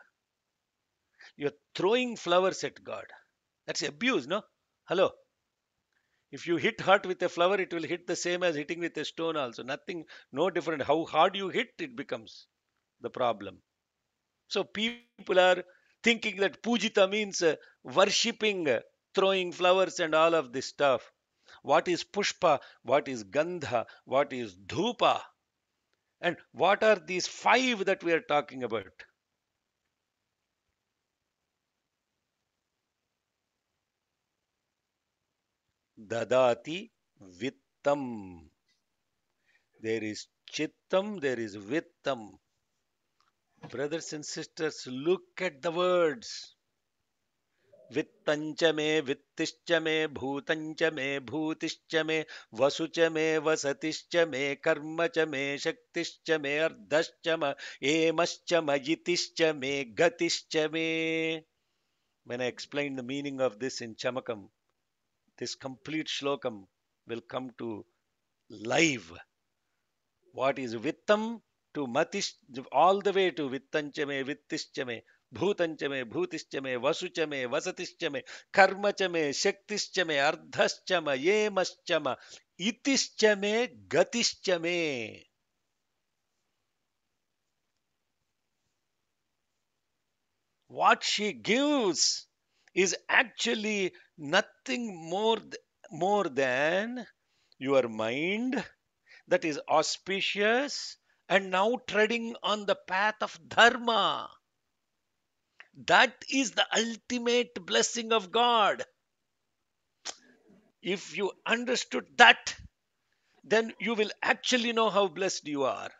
You are throwing flowers at God. That's abuse, no? Hello. If you hit heart with a flower, it will hit the same as hitting with a stone also. Nothing, no different. How hard you hit, it becomes the problem. So people are thinking that pujita means worshipping, throwing flowers and all of this stuff. What is pushpa? What is gandha? What is dhupa? And what are these 5 that we are talking about? Dadati vittam. There is chittam, there is vittam. Brothers and sisters, look at the words. वित्तंच मे वित्तिश्च मे भूतंच मे भूतिश्च मे वसुच मे वसतिश्च मे कर्म च मे शक्तिश्च मे अर्धश्च मे एमश्च मयितिश्च मे गतिश्च मे. When I explain the meaning of this in Chamakam, this complete shlokam will come to live. What is vittam to matish, all the way to vittancha me, vittischa me, bhutancha me, bhutischa me, vasucha me, vasatischa me, karmacha me, shaktischa me, ardhascha me, yemascha me, itischa me, gatischa me. What she gives is actually nothing more than your mind that is auspicious and now treading on the path of dharma. That is the ultimate blessing of God. If you understood that, then you will actually know how blessed you are.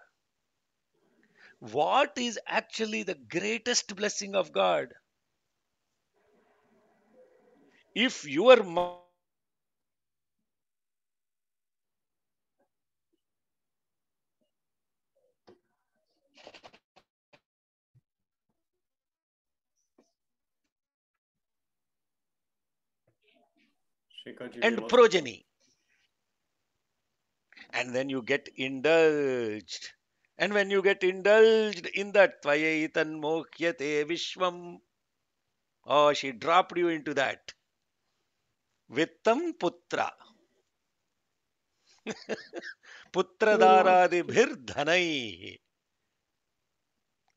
What is actually the greatest blessing of God? If your Shikhaji, we and lost you. progeny, and then you get indulged. And when you get indulged in that, tvayaitan mokyate vishwam, oh, she dropped you into that. Vittam putra. Putradaradi dhanai.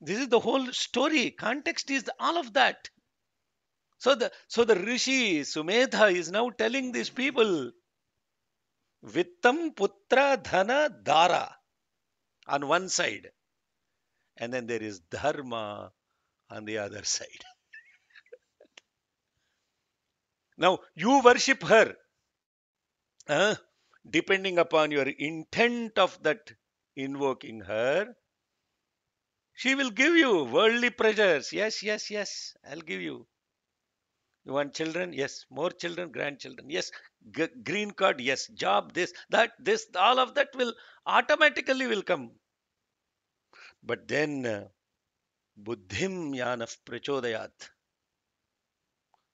This is the whole story. Context is all of that. So the Rishi Sumedha is now telling these people, Vittam putra dhana dara on one side, and then there is dharma on the other side. Now you worship her, uh, depending upon your intent of that invoking her. She will give you worldly pleasures. Yes, yes, yes, I'll give you. You want children? Yes. More children, grandchildren? Yes. Green card? Yes. Job? This, all of that will automatically will come. But then, buddhim yanaf prachodayat.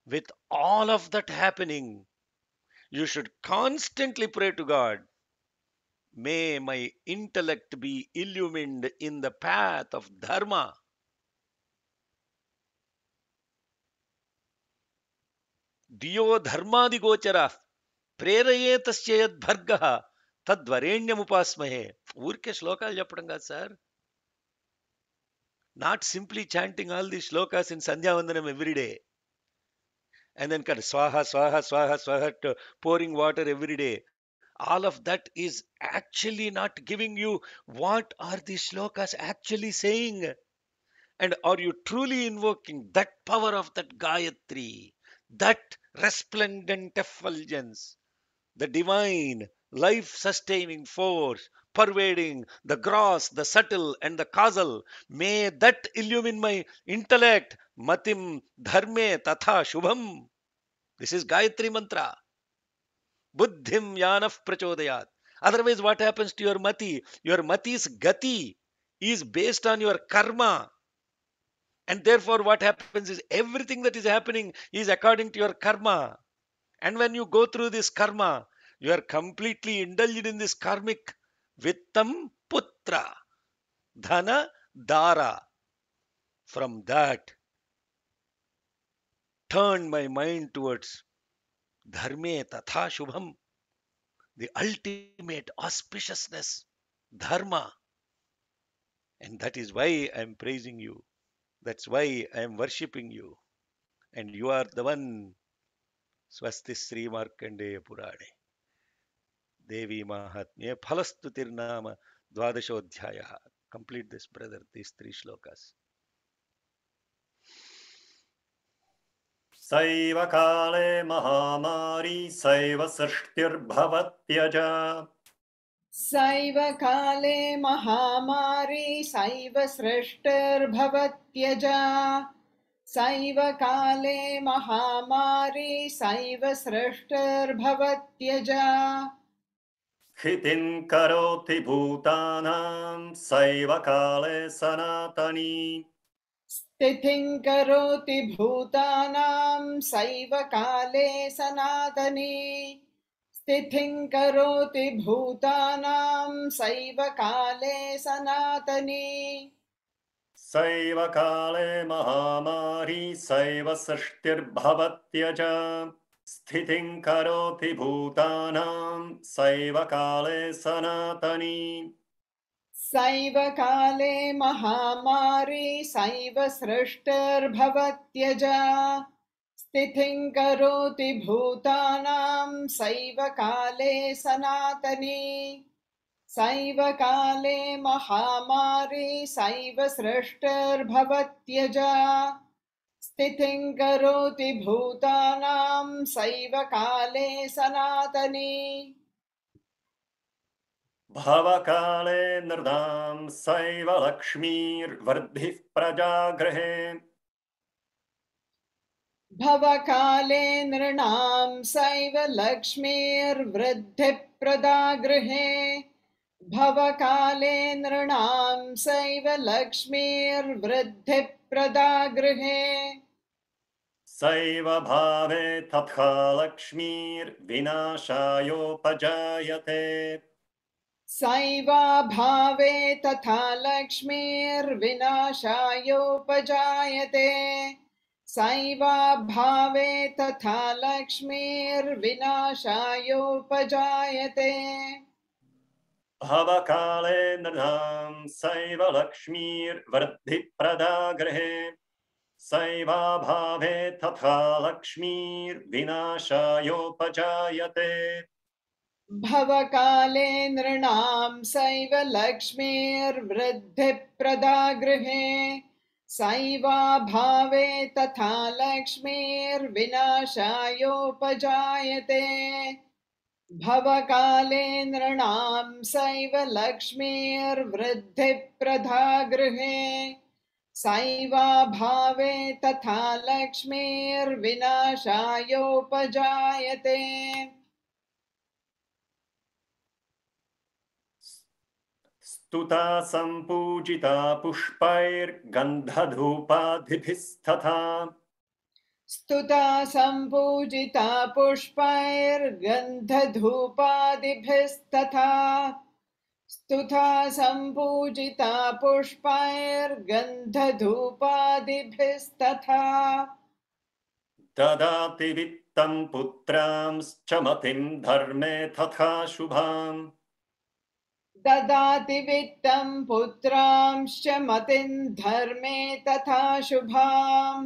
With all of that happening, you should constantly pray to God. May my intellect be illumined in the path of dharma. Diyo dharmadi gochara. Prerayetasya yad bhargaha. Tadvarenyamupasmahe. Urke shlokalu చెప్పడం కాదు sir. Not simply chanting all these shlokas in Sandhya Vandanam every day. And then kind of swaha, swaha, swaha, swaha, pouring water every day. All of that is actually not giving you what are these shlokas actually saying. And are you truly invoking that power of that Gayatri, that resplendent effulgence, the divine, life-sustaining force, pervading the gross, the subtle, and the causal. May that illumine my intellect. Matim dharme tatha shubham. This is Gayatri Mantra. Buddhim yanaf prachodayat. Otherwise, what happens to your mati? Your mati's gati is based on your karma. And therefore, what happens is everything that is happening is according to your karma. And when you go through this karma, you are completely indulged in this karmic vittam putra, dhana dara. From that, turn my mind towards dharme tatha shubham, the ultimate auspiciousness, dharma. And that is why I am praising you. That's why I am worshipping you. And you are the one. Swasti Sri Markandeya Purane. Devi Mahatmya Phalastutirnama Dvadashodhyaya. Complete this, brother, these 3 shlokas. Saiva kale mahamari saiva srishtirbhavatyaj. Saiva kale mahamari saiva srishtirbhavatyaj. Saiva kale mahamari saiva srishtirbhavatyaj. Khitin karoti bhutanam saiva kale sanatani. Stithim karoti bhutanam saiva kale sanatani. Stithim karoti bhutanam saiva kale sanatani. Saiva kale mahamari saiva srishtirbhavatyaj. Sthitin karoti bhutanam saiva kale sanatani. Saiva kale mahamari saiva srishtirbhavatyaj. Stithim karoti bhutanam saiva kale sanatani. Saiva kale mahamari saiva srishtirbhavatyaj. स्थितिं करोति भूतानां सैव काले सनातने भवकाले नृणां सैव लक्ष्मीर्वर्धिः प्रजागृहे भवकाले नृणां सैव लक्ष्मीर्वृद्धिप्रदा गृहे भवकाले नृणां सैव लक्ष्मीर्वृद्धिप्रदा गृहे सैव भावे तथा लक्ष्मीर्विनाशायोपजायते सैवाभावे तथा लक्ष्मीर्विनाशायोपजायते सैवाभावे तथा लक्ष्मीर्विनाशायोपजायते भवकाले नृणां सैव लक्ष्मीर्वर्धिप्रदा गृहे सैवाभावे तथा लक्ष्मीर्विनाशायोपजायते भवकाले नृणां सैव लक्ष्मीर्वृद्धिप्रदा गृहे सैवाभावे तथा लक्ष्मीर्विनाशायोपजायते भवकाले नृणां सैव लक्ष्मीर्वृद्धिप्रदा गृहे सैवाभावे तथा लक्ष्मीर्विनाशायोपजायते स्तुता सम्पूजिता पुष्पैर्गन्धधूपादिभिस्तथा स्तुता सम्पूजिता पुष्पैर्गन्धधूपादिभिस्तथा स्तुता सम्पूजिता पुष्पैर्गन्धधूपादिभिस्तथा ददाति वित्तं पुत्रांश्च मतिं धर्मे तथा शुभाम् ददाति वित्तं पुत्रांश्च मतिं धर्मे तथा शुभाम्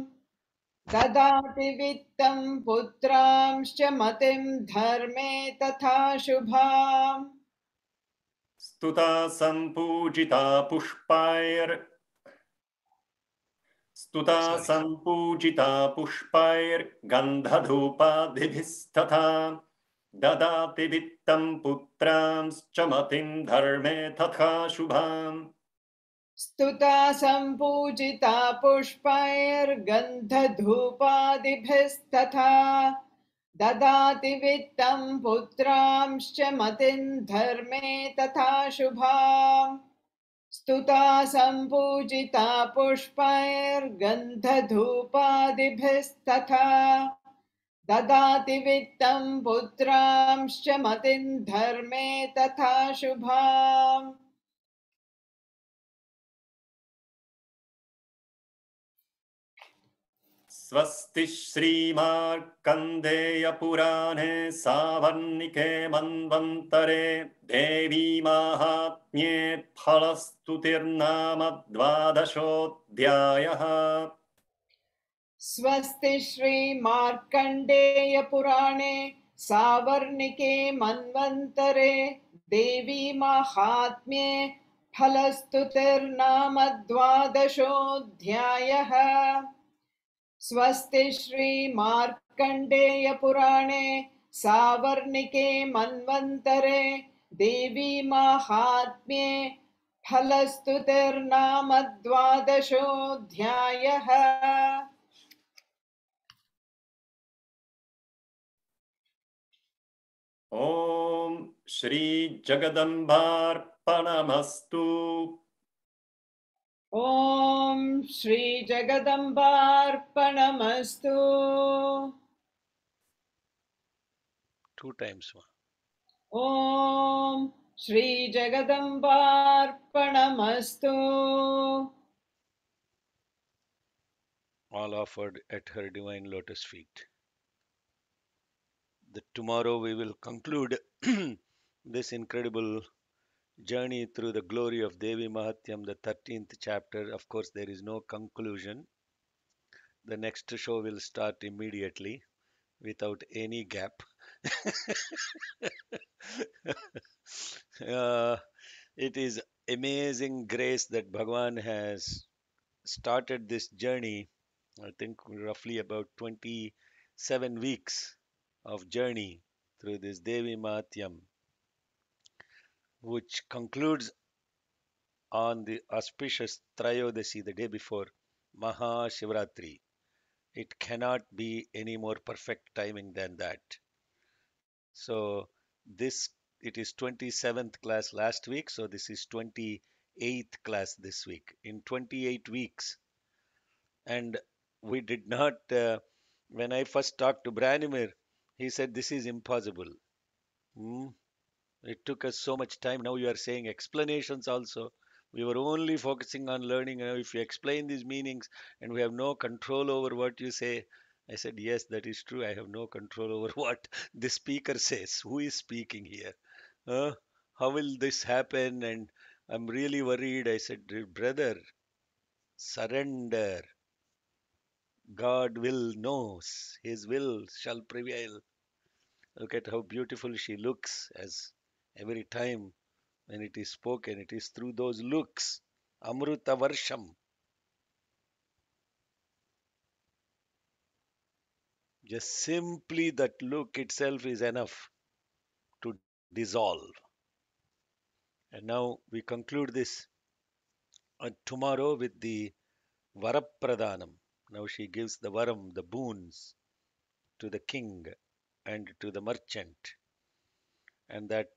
ददाति वित्तं पुत्रांश्च मतिं धर्मे तथा शुभाम् स्तुता सम्पूजिता पुष्पैर्गन्धधूपादिभिस्तथा ददाति वित्तं पुत्रांश्च मतिं धर्मे तथा शुभाम् स्तुता सम्पूजिता पुष्पैर्गन्धधूपादिभिस्तथा ददाति वित्तं पुत्रांश्च मतिं धर्मे तथा शुभाम् स्तुता सम्पूजिता पुष्पैर्गन्धधूपादिभिस्तथा ददाति वित्तं पुत्रांश्च मतिं धर्मे तथा शुभाम् स्वस्ति श्रीमार्कण्डेयपुराणे सावर्णिके मन्वन्तरे देवी माहात्म्ये फलस्तुतिर्नाम द्वादशोऽध्यायः स्वस्ति श्रीमार्कण्डेयपुराणे सावर्णिके मन्वन्तरे देवी माहात्म्ये फलस्तुतिर्नाम द्वादशोऽध्यायः स्वस्ति श्रीमार्कण्डेयपुराणे सावर्णिके मन्वन्तरे देवी माहात्म्ये फलस्तुतिर्नाम द्वादशोऽध्यायः ॐ श्रीजगदम्बार्पणमस्तु ॐ श्रीजगदम्बार्पणमस्तु 2 times. Om श्रीजगदम्बार्पणमस्तु All offered at her divine lotus feet. Tomorrow we will conclude this incredible journey through the glory of Devi Mahatyam, the 13th chapter. Of course, there is no conclusion. The next show will start immediately without any gap. It is amazing grace that Bhagavan has started this journey I think roughly about 27 weeks of journey through this Devi Mahatyam, which concludes on the auspicious Trayodasi, the day before Maha Shivratri. It cannot be any more perfect timing than that. So this, it is 27th class last week, so this is 28th class this week. In 28 weeks, and we did not. When I first talked to Branimir, he said this is impossible. Hmm? It took us so much time. Now you are saying explanations also. We were only focusing on learning. Now, if you explain these meanings and we have no control over what you say, I said, yes, that is true. I have no control over what the speaker says. Who is speaking here? How will this happen? And I'm really worried. I said, brother, surrender. God will knows. His will shall prevail. Look at how beautiful she looks as every time when it is spoken, it is through those looks. Amruta Varsham. Just simply that look itself is enough to dissolve. And now we conclude this tomorrow with the Varapradhanam. Now she gives the Varam, the boons, to the king and to the merchant. And that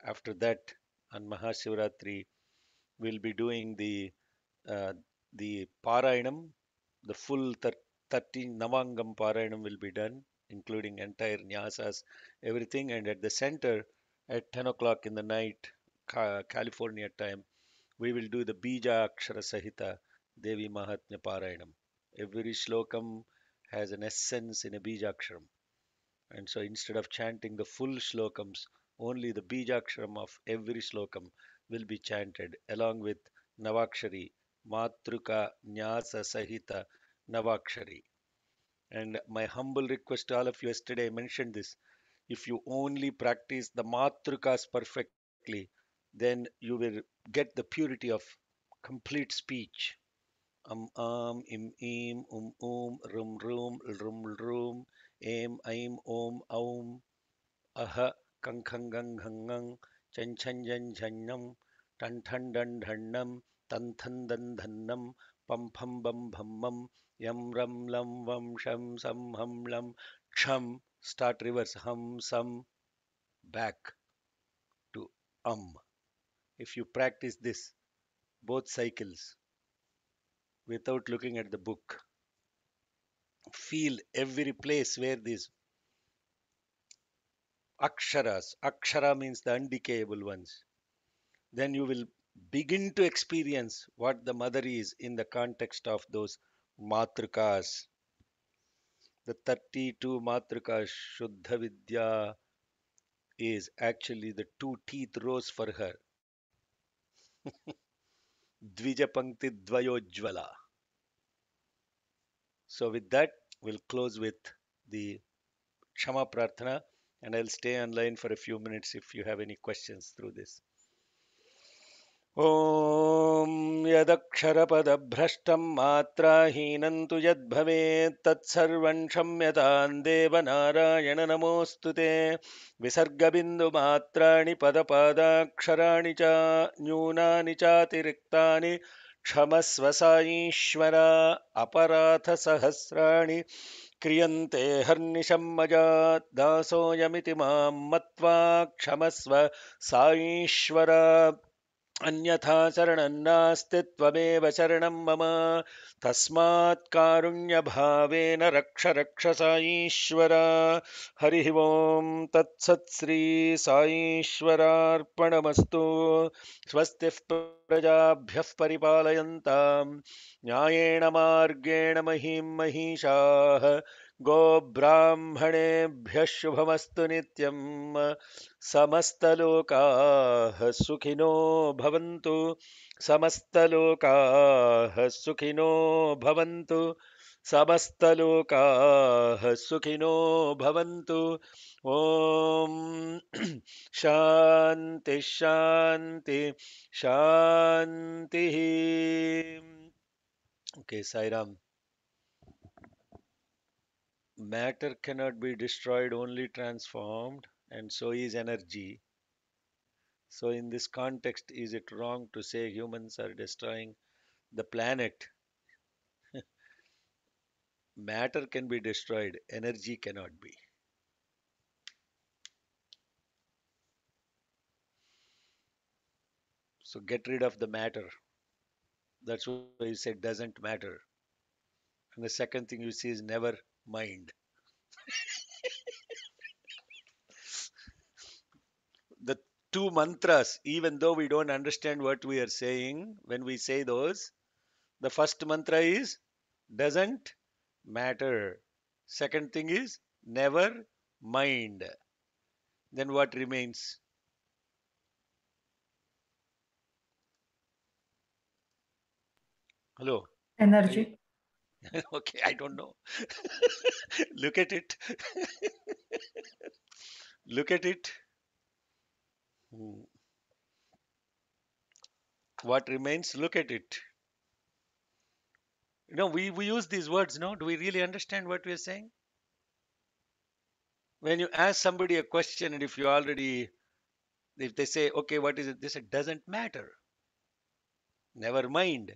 after that, on Mahashivratri, we'll be doing uh, the Parayanam, the full 13 Navangam Parayanam will be done, including entire Nyasas, everything. And at the center, at 10 o'clock in the night, California time, we will do the Bija Akshara Sahita Devi Mahatmya Parayanam. Every slokam has an essence in a Bija Aksharam. And so instead of chanting the full slokams, only the Bijaksharam of every slokam will be chanted along with Navakshari, Matruka Nyasa Sahita Navakshari. And my humble request to all of you, yesterday I mentioned this, if you only practice the Matrukas perfectly, then you will get the purity of complete speech. Im rum rum aim om aum aha kankangang chanchanjan tan tan dan dhannam tan than dan dhannam pam pham bam bhammam yam ram lam vam sham sam ham lam sham. Start reverse, hum sam, back to If you practice this both cycles without looking at the book, feel every place where these aksharas, akshara means the undecayable ones, then you will begin to experience what the mother is in the context of those matrukas. The 32 matrukas, Shuddha Vidya is actually the two teeth rose for her. Dvija Pankti Dvayojvala. So with that, we'll close with the Kshama Prarthana, and I'll stay online for a few minutes if you have any questions through this. ॐ यदक्षरपदभ्रष्टं मात्राहीनं तु यद्भवेत् तत्सर्वं क्षम्यतां देवनारायण नमोऽस्तु ते विसर्गबिन्दुमात्राणि पदपादाक्षराणि च न्यूनानि चातिरिक्तानि क्षमस्व साईश्वर अपराधसहस्राणि क्रियन्ते हर्निशं मया दासोऽयमिति मां मत्वा क्षमस्व साईश्वर अन्यथा शरणं नास्ति त्वमेव शरणं मम तस्मात् कारुण्यभावेन रक्ष रक्ष साईश्वर हरिः ओं तत्सत् श्री साईश्वरार्पणमस्तु स्वस्तिः प्रजाभ्यः परिपालयन्तां न्यायेण मार्गेण महीं महिषाः गोब्राह्मणेभ्यः शुभमस्तु नित्यं समस्तलोकाः सुखिनो भवन्तु समस्तलोकाः सुखिनो भवन्तु समस्तलोकाः सुखिनो भवन्तु ॐ शान्ति शान्ति शान्तिः. Okay, Sai Ram. Matter cannot be destroyed, only transformed, and so is energy. So, in this context, is it wrong to say humans are destroying the planet? Matter can be destroyed, energy cannot be. So, get rid of the matter. That's why you say doesn't matter. And the second thing you see is never mind. The two mantras, even though we don't understand what we are saying, when we say those, the first mantra is doesn't matter. Second thing is never mind. Then what remains? Hello? Energy. Okay, I don't know. Look at it. Look at it. Hmm. What remains? Look at it. We use these words, no? Do we really understand what we're saying? When you ask somebody a question, and if they say, okay, what is it? They say, doesn't matter. Never mind.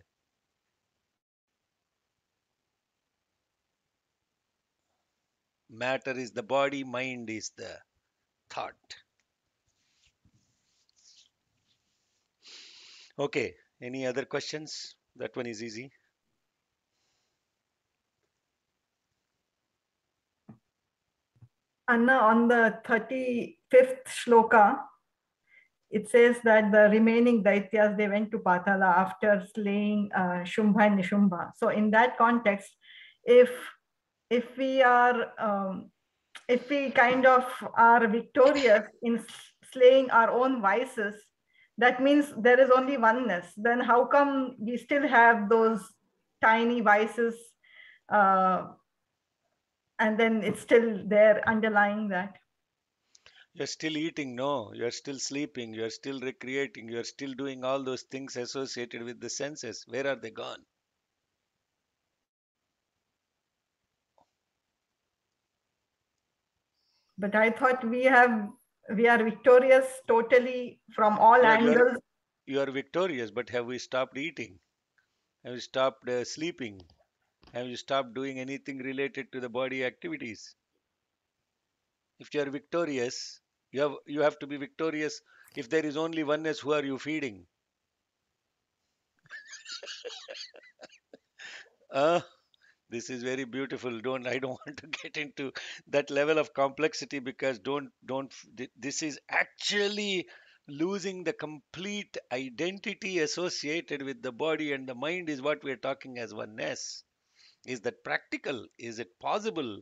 Matter is the body, mind is the thought. Okay, any other questions? That one is easy. Anna, on the 35th shloka, it says that the remaining Daityas, they went to Patala after slaying Shumbha and Nishubha. So in that context, if we are if we kind of are victorious in slaying our own vices, that means there is only oneness. Then how come we still have those tiny vices, and then it's still there underlying that? You're still eating, no. You're still sleeping. You're still recreating. You're still doing all those things associated with the senses. Where are they gone? But I thought we are victorious totally from all Yeah, angles. you are victorious, but have we stopped eating? Have you stopped sleeping? Have you stopped doing anything related to the body activities? If you are victorious, you have to be victorious. If there is only oneness, who are you feeding? Uh, this is very beautiful. I don't want to get into that level of complexity, because this is actually losing the complete identity associated with the body and the mind is what we're talking as oneness. Is that practical? Is it possible?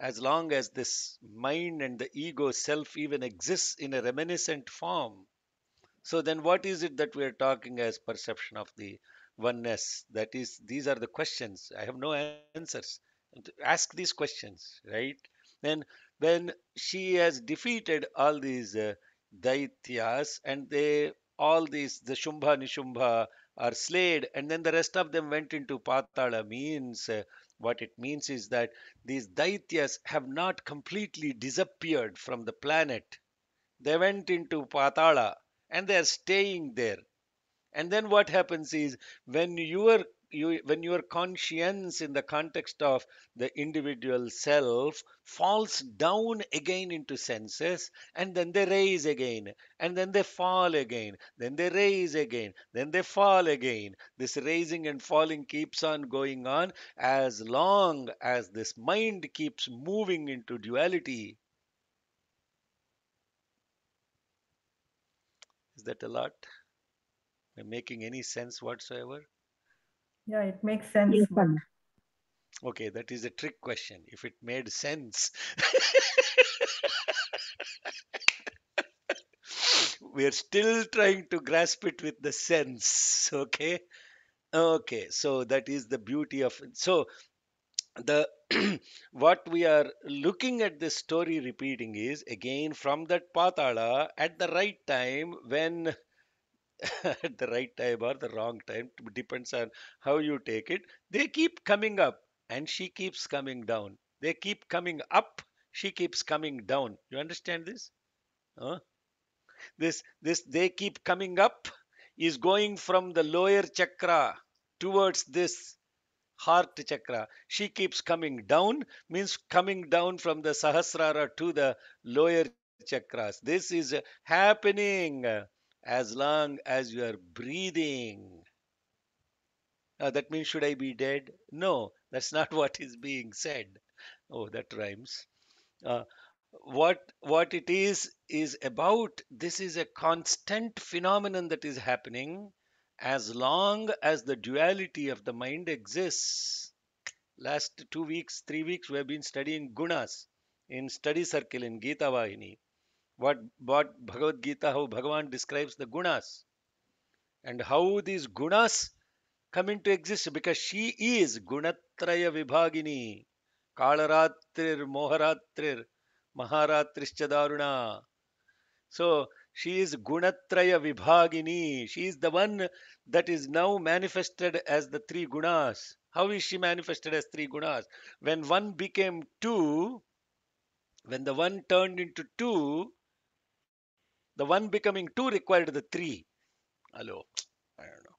As long as this mind and the ego self even exists in a reminiscent form. So then what is it that we are talking as perception of the oneness? That is, these are the questions. I have no answers. Ask these questions, right? Then when she has defeated all these daityas, and the Shumbha Nishumbha are slayed, and then the rest of them went into Patala, means what it means is that these daityas have not completely disappeared from the planet. They went into Patala and they are staying there. And then what happens is, when your conscience in the context of the individual self falls down again into senses, and then they raise again, and then they fall again, then they raise again, then they fall again. This raising and falling keeps on going on as long as this mind keeps moving into duality. Is that a lot? Am I making any sense whatsoever? Yeah, it makes sense. Yes, But Anna. Okay, that is a trick question. If it made sense, we are still trying to grasp it with the sense. Okay. Okay, so that is the beauty of it. So the what we are looking at this story repeating is again from that Patala at the right time, when at the right time or the wrong time, depends on how you take it. They keep coming up and she keeps coming down. They keep coming up, she keeps coming down. You understand this? Huh? This they keep coming up is going from the lower chakra towards this heart chakra. She keeps coming down, means coming down from the Sahasrara to the lower chakras. This is happening as long as you are breathing. That means, should I be dead? No, that's not what is being said. Oh, that rhymes. Uh, what it is about, this is a constant phenomenon that is happening as long as the duality of the mind exists. Last 2 weeks, 3 weeks, we have been studying gunas in study circle in Gita Vahini. What Bhagavad Gita, how Bhagavan describes the gunas and how these gunas come into existence, because she is Gunatraya Vibhagini, Kalaratrir, Moharatrir, Maharatrischa Daruna. So she is Gunatraya Vibhagini. She is the one that is now manifested as the three gunas. How is she manifested as three gunas? When one became two, when the one turned into two, the one becoming two required the three. Hello, I don't know.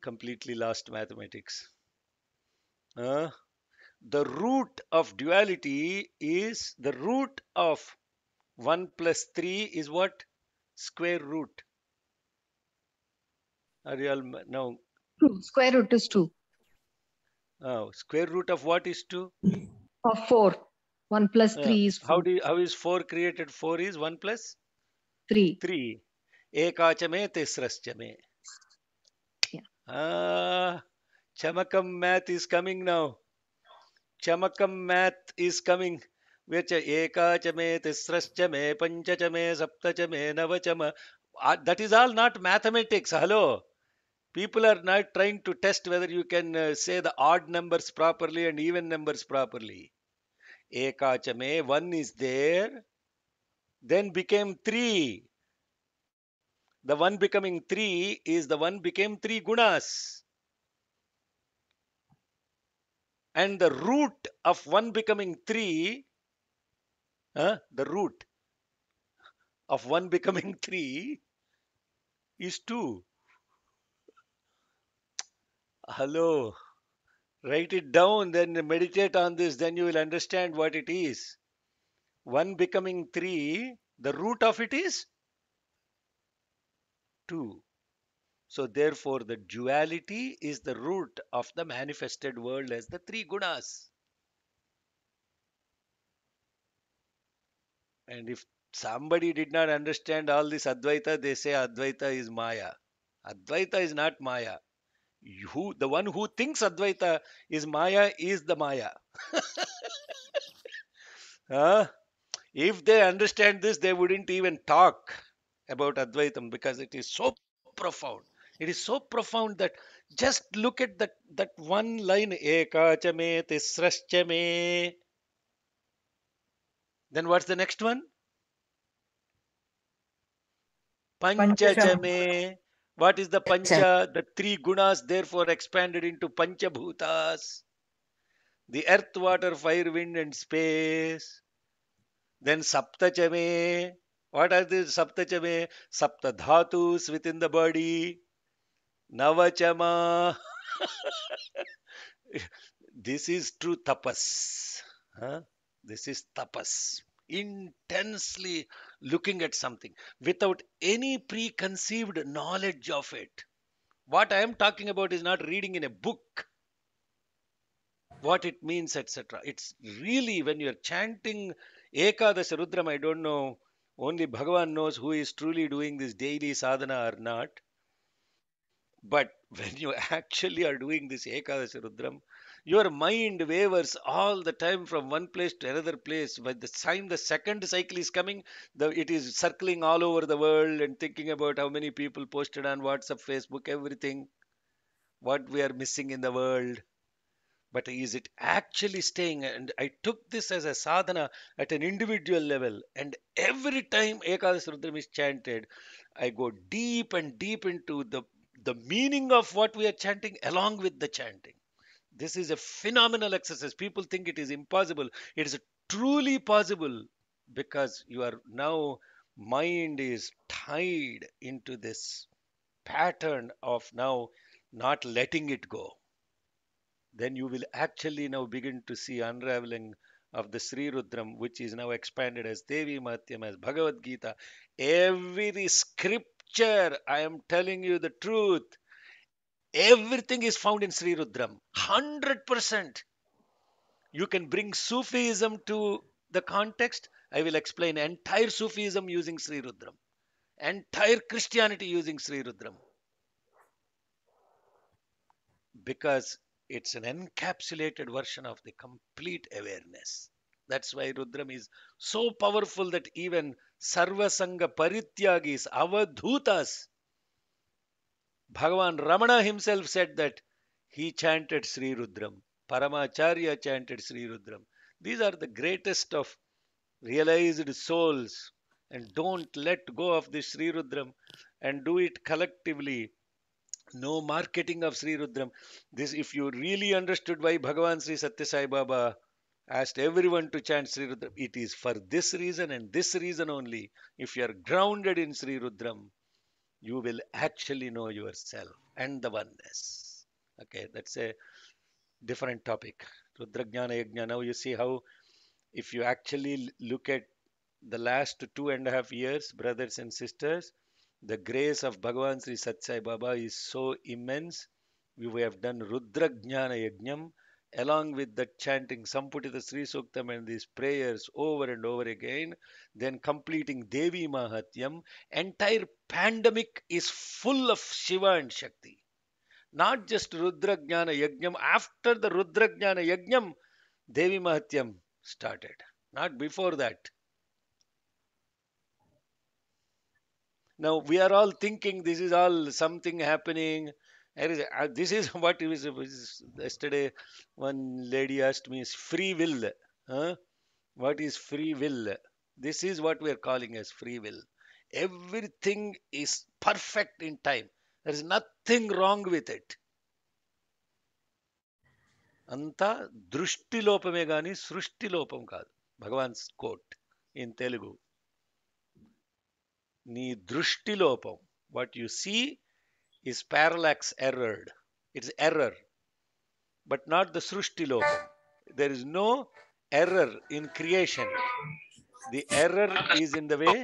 Completely lost mathematics. The root of duality is the root of 1 plus 3 is what? Square root. Are you all now? 2. Square root is 2. Square root of what is 2? Of 4. 1 plus 3 is 4. How is 4 created? 4 is 1 plus 3. 3. Ekachame tisraschame. Yeah. Chamakam math is coming now. Chamakam math is coming. Which ekachame tisraschame panchachame saptachame navachama. That is all not mathematics. Hello. People are not trying to test whether you can say the odd numbers properly and even numbers properly. Ekachame, 1 is there, then became 3. The 1 becoming 3 is the 1 became 3 gunas. And the root of 1 becoming 3, the root of 1 becoming 3 is 2. Hello. Write it down, then meditate on this, then you will understand what it is. 1 becoming 3, the root of it is 2. So therefore the duality is the root of the manifested world as the three gunas. And if somebody did not understand all this Advaita, they say Advaita is Maya. Advaita is not Maya. The one who thinks Advaita is Maya is the Maya. If they understand this, they wouldn't even talk about Advaitam, because it is so profound. It is so profound that just look at that one line, Ekachame tisraschame. Then what's the next one? Panchachame. What is the pancha? The three gunas therefore expanded into panchabhutas. The earth, water, fire, wind and space. Then saptachame. What are these saptachame? Sapta dhatus within the body. Navachama. This is true tapas. This is tapas. Intensely looking at something without any preconceived knowledge of it. What I am talking about is not reading in a book what it means, etc. It's really when you're chanting Ekadasha Rudram, I don't know, only Bhagavan knows who is truly doing this daily sadhana or not. But when you actually are doing this Ekadasha Rudram, your mind wavers all the time from one place to another place. By the time the second cycle is coming, it is circling all over the world and thinking about how many people posted on WhatsApp, Facebook, everything, what we are missing in the world. But is it actually staying? And I took this as a sadhana at an individual level. And every time Ekadasha Rudram is chanted, I go deep and deep into the meaning of what we are chanting along with the chanting. This is a phenomenal exercise. People think it is impossible. It is truly possible because your now mind is tied into this pattern of now not letting it go. Then you will actually now begin to see unraveling of the Sri Rudram, which is now expanded as Devi Mahatyam, as Bhagavad Gita. Every scripture, I am telling you the truth, everything is found in Sri Rudram. 100%. You can bring Sufism to the context. I will explain entire Sufism using Sri Rudram. Entire Christianity using Sri Rudram. Because it's an encapsulated version of the complete awareness. That's why Rudram is so powerful that even Sarvasanga Parityagis, Avadhutas, Bhagavan Ramana himself said that he chanted Sri Rudram. Paramacharya chanted Sri Rudram. These are the greatest of realized souls. And don't let go of this Sri Rudram and do it collectively. No marketing of Sri Rudram. This, if you really understood why Bhagavan Sri Satya Sai Baba asked everyone to chant Sri Rudram, it is for this reason and this reason only. If you are grounded in Sri Rudram, you will actually know yourself and the oneness. Okay, that's a different topic. Rudrajnana Yajna. Now you see how, if you actually look at the last 2.5 years, brothers and sisters, the grace of Bhagavan Sri Satya Sai Baba is so immense. We have done Rudrajnana Yajnam along with the chanting Samputita Sri Suktam and these prayers over and over again, then completing Devi Mahatyam. Entire pandemic is full of Shiva and Shakti. Not just Rudrajnana Yajnam. After the Rudrajnana Yajnam, Devi Mahatyam started. Not before that. Now we are all thinking this is all something happening. This is what it was yesterday. One lady asked me, is free will? Huh? What is free will? This is what we are calling as free will. Everything is perfect in time. There is nothing wrong with it. అంతా దృష్టి లోపమే గాని సృష్టి లోపం కాదు. Bhagavan's quote in Telugu. నీ దృష్టి లోపం. What you see is parallax errored. It's error, but not the srushti lopam. There is no error in creation. The error is in the way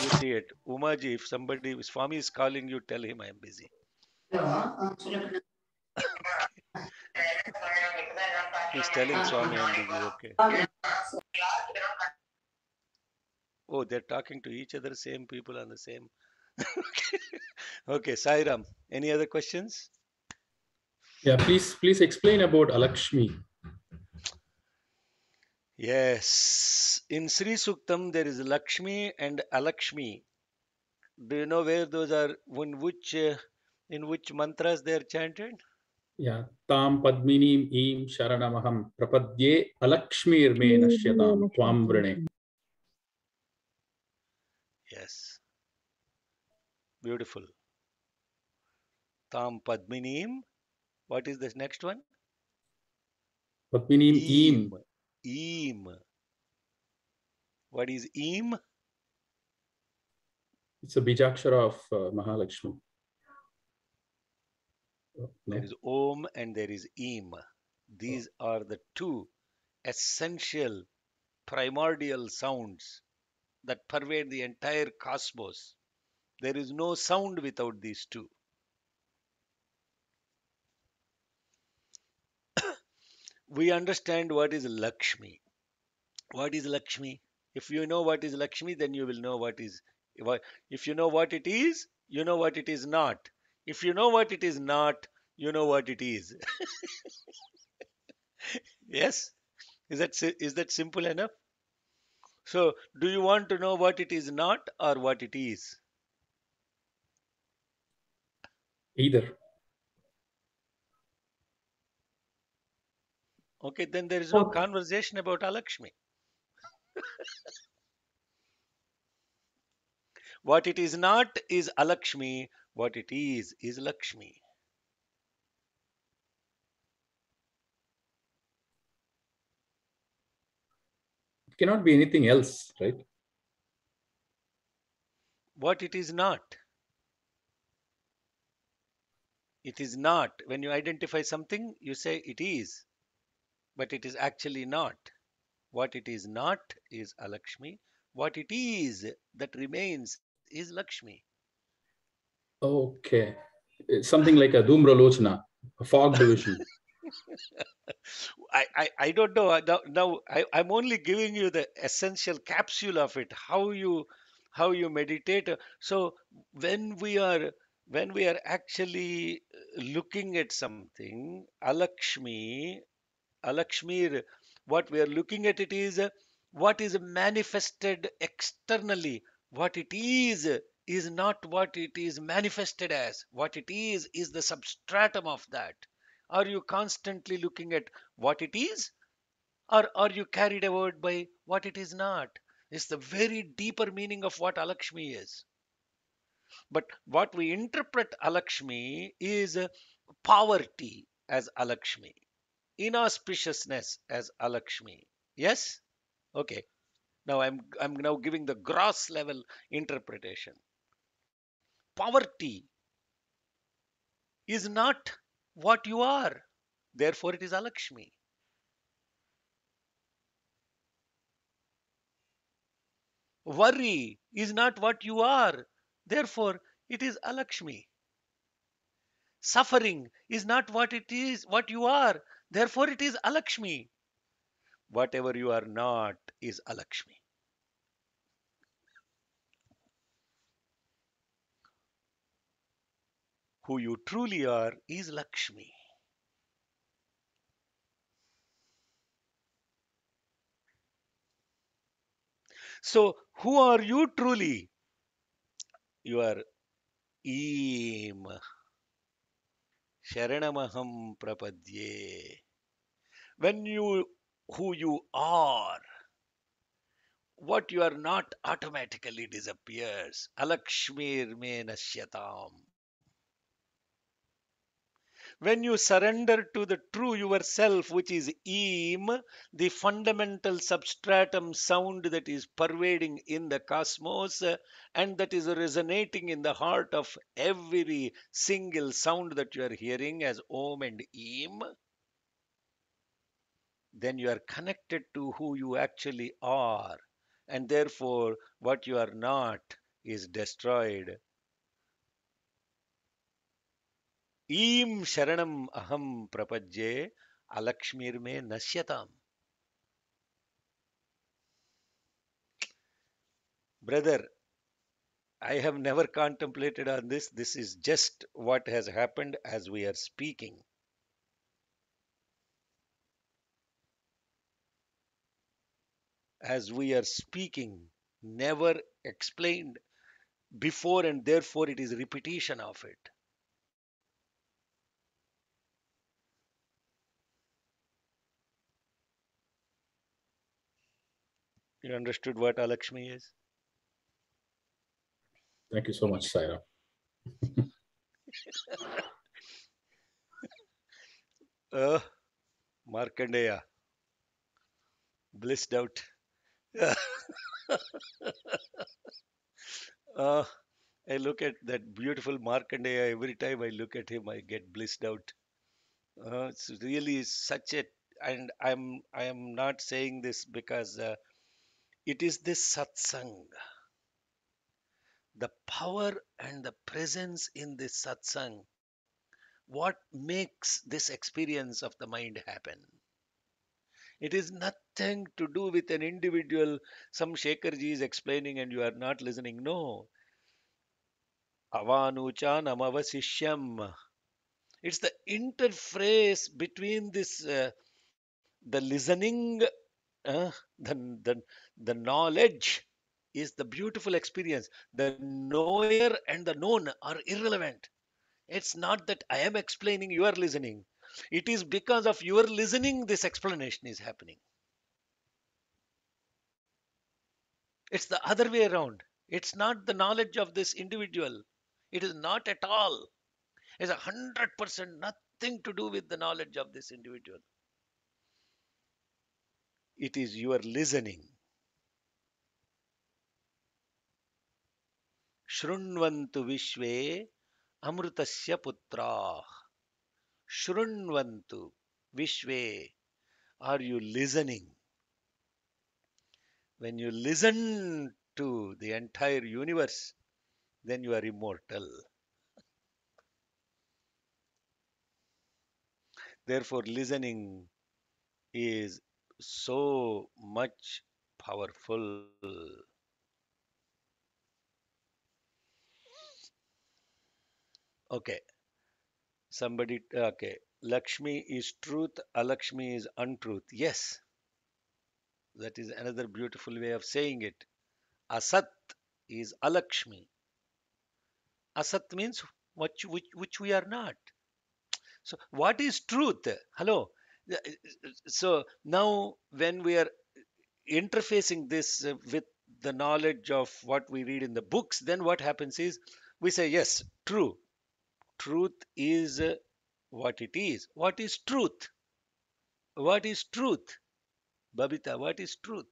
you see it. Umaji, if somebody, if Swami is calling you, tell him I am busy. He's telling Swami I am busy. Okay. Oh, they're talking to each other, same people on the same. Okay, Sairam. Any other questions? Yeah, please explain about Alakshmi. Yes. In Sri Suktam, there is Lakshmi and Alakshmi. Do you know where those are? In which mantras they are chanted? Yeah, Tam Padminim Eem Sharanamaham Prapadye Alakshmir Me Nashyatam Tvam Vrane. Yes. Beautiful. Tam Padminim. What is this next one? Padminim Eem. Eem. What is Eem? It's a bijakshara of Mahalakshmi. No? There is Om and there is Eem. These are the two essential primordial sounds that pervade the entire cosmos. There is no sound without these two. We understand what is Lakshmi. What is Lakshmi? If you know what is Lakshmi, then you will know what is. If you know what it is, you know what it is not. If you know what it is not, you know what it is. Yes? Is that simple enough? So, do you want to know what it is not or what it is? Either. Okay, then there is no conversation about Alakshmi. What it is not is Alakshmi. What it is Lakshmi. cannot be anything else, right? What it is not. It is not. When you identify something, you say it is, but it is actually not. What it is not is Alakshmi. What it is that remains is Lakshmi. Okay. It's something like a Dhumralochana, a fog division. I don't know. Now I'm only giving you the essential capsule of it, how you meditate. So when we are actually looking at something, Alakshmi, what we are looking at it is what is manifested externally. What it is not what it is manifested as. What it is the substratum of that. Are you constantly looking at what it is, or are you carried away by what it is not? It's the very deeper meaning of what Alakshmi is. But what we interpret Alakshmi is poverty as Alakshmi, inauspiciousness as Alakshmi. Yes? Okay. Now I'm now giving the gross level interpretation. Poverty is not what you are. Therefore, it is Alakshmi. Worry is not what you are. Therefore, it is Alakshmi. Suffering is not what it is, what you are. Therefore, it is Alakshmi. Whatever you are not is Alakshmi. Who you truly are is Lakshmi. So, who are you truly? You are Eem. Sharanamaham prapadye. When who you are, what you are not automatically disappears. Alakshmir me nashyatam. When you surrender to the true yourself, which is Eem, the fundamental substratum sound that is pervading in the cosmos and that is resonating in the heart of every single sound that you are hearing as Om and Eem, then you are connected to who you actually are. And therefore, what you are not is destroyed. Eem Sharanam Aham Prapajye Alakshmir me Nashyatam. Brother, I have never contemplated on this. This is just what has happened as we are speaking. As we are speaking, never explained before, and therefore it is repetition of it. You understood what Alakshmi is? Thank you so much, Saira. Markandeya, blissed out. I look at that beautiful Markandeya. Every time I look at him, I get blissed out. It's really such a, and I am not saying this because it is this satsang, the power and the presence in this satsang, what makes this experience of the mind happen. It is nothing to do with an individual. Some Shekharji is explaining and you are not listening. No. Avanucha namavasishyam. It's the interface between this, the listening, uh, the, the, the knowledge is the beautiful experience. The knower and the known are irrelevant. It's not that I am explaining, you are listening. It is because of your listening this explanation is happening. It's the other way around. It's not the knowledge of this individual. It is not at all. It's 100% nothing to do with the knowledge of this individual. It is your listening. Shrunvantu Vishve Amrutasya Putrah. Shrunvantu Vishve. Are you listening? When you listen to the entire universe, then you are immortal. Therefore, listening is so much powerful. Okay. Somebody, okay. Lakshmi is truth, Alakshmi is untruth. Yes. That is another beautiful way of saying it. Asat is Alakshmi. Asat means which we are not. So what is truth? Hello. So now when we are interfacing this with the knowledge of what we read in the books, then what happens is we say, yes, true. Truth is what it is. What is truth? What is truth? Babita, what is truth?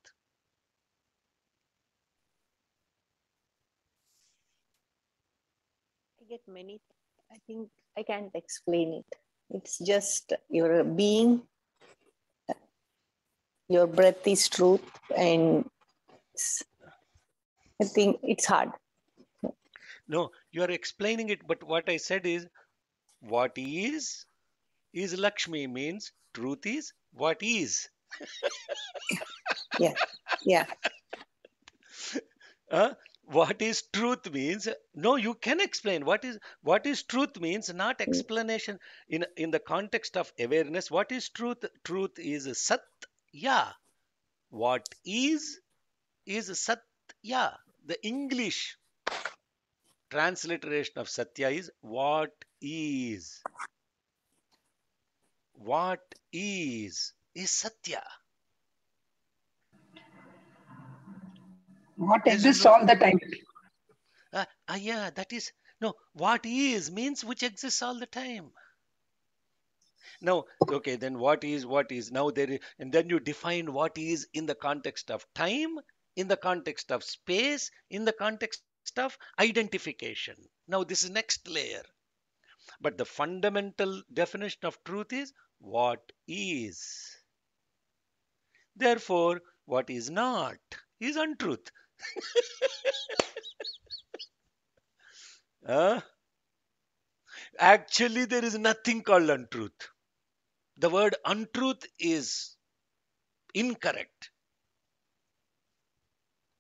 I get many. I think I can't explain it. It's just your being. Your breath is truth, and I think it's hard. No, you are explaining it, but what I said is, what is Lakshmi means truth is what is. Yeah. What is truth means, no, you can explain what is truth means, not explanation in the context of awareness. What is truth? Truth is Sat Ya. What is Sat Ya. The English transliteration of Satya is what is. What is Satya. What exists all the time. Yeah, that is, no, what is means which exists all the time. Now, okay, then what is? Now there is, and then you define what is in the context of time, in the context of space, in the context of identification. Now this is next layer. But the fundamental definition of truth is what is. Therefore, what is not is untruth. Actually, there is nothing called untruth. The word untruth is incorrect.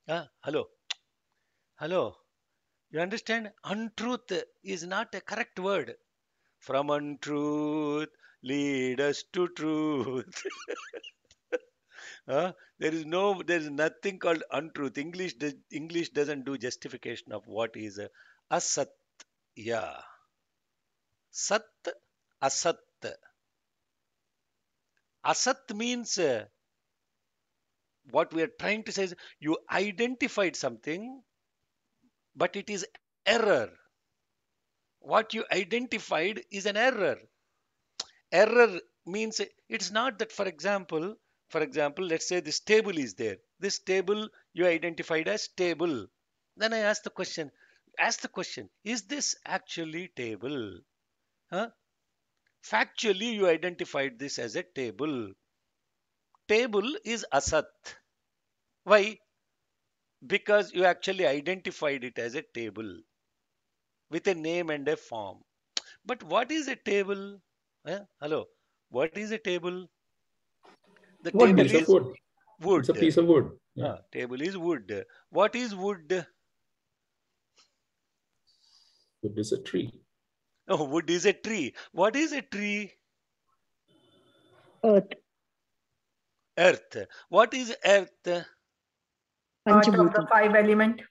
Hello. You understand? Untruth is not a correct word. From untruth, lead us to truth. There is nothing called untruth. English doesn't do justification of what is asat. Yeah. Sat, asat. Asat means what we are trying to say is you identified something, but it is error. What you identified is an error. Error means it's not that, for example, let's say this table is there. This table you identified as table. Then I ask the question, is this actually table? Factually, you identified this as a table. Table is asat. Why? Because you actually identified it as a table with a name and a form. But what is a table? Hello, what is a table? The wood. Table is wood. Wood. It's a piece of wood. Yeah. Table is wood. What is wood? Wood is a tree. Oh, wood is a tree. What is a tree? Earth. Earth. What is earth? Part of the 5 element.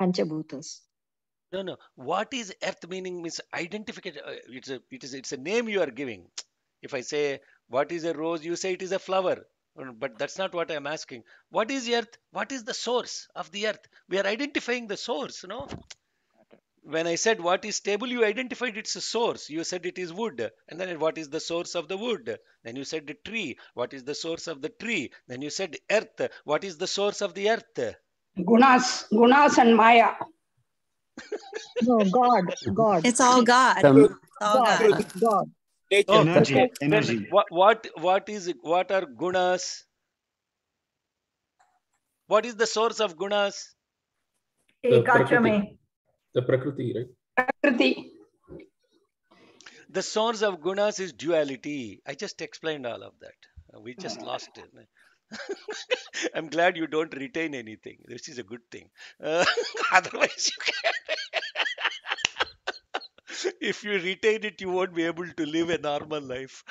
Panchabhutas. No. What is earth meaning means identification. It's a name you are giving. If I say what is a rose, you say it is a flower. But that's not what I'm asking. What is earth? What is the source of the earth? We are identifying the source, no? When I said what is table, you identified its source. You said it is wood. And then what is the source of the wood? Then you said the tree. What is the source of the tree? Then you said earth. What is the source of the earth? Gunas and Maya. No, God, God. It's all God. Some It's all God, God. it's God. Oh, Energy, okay. Then energy. what is it? What are gunas? What is the source of gunas? The Prakriti. Ekachame. The Prakriti, right? Prakriti. The source of gunas is duality. I just explained all of that. We just lost it. I'm glad you don't retain anything. This is a good thing. Otherwise, if you retain it, you won't be able to live a normal life.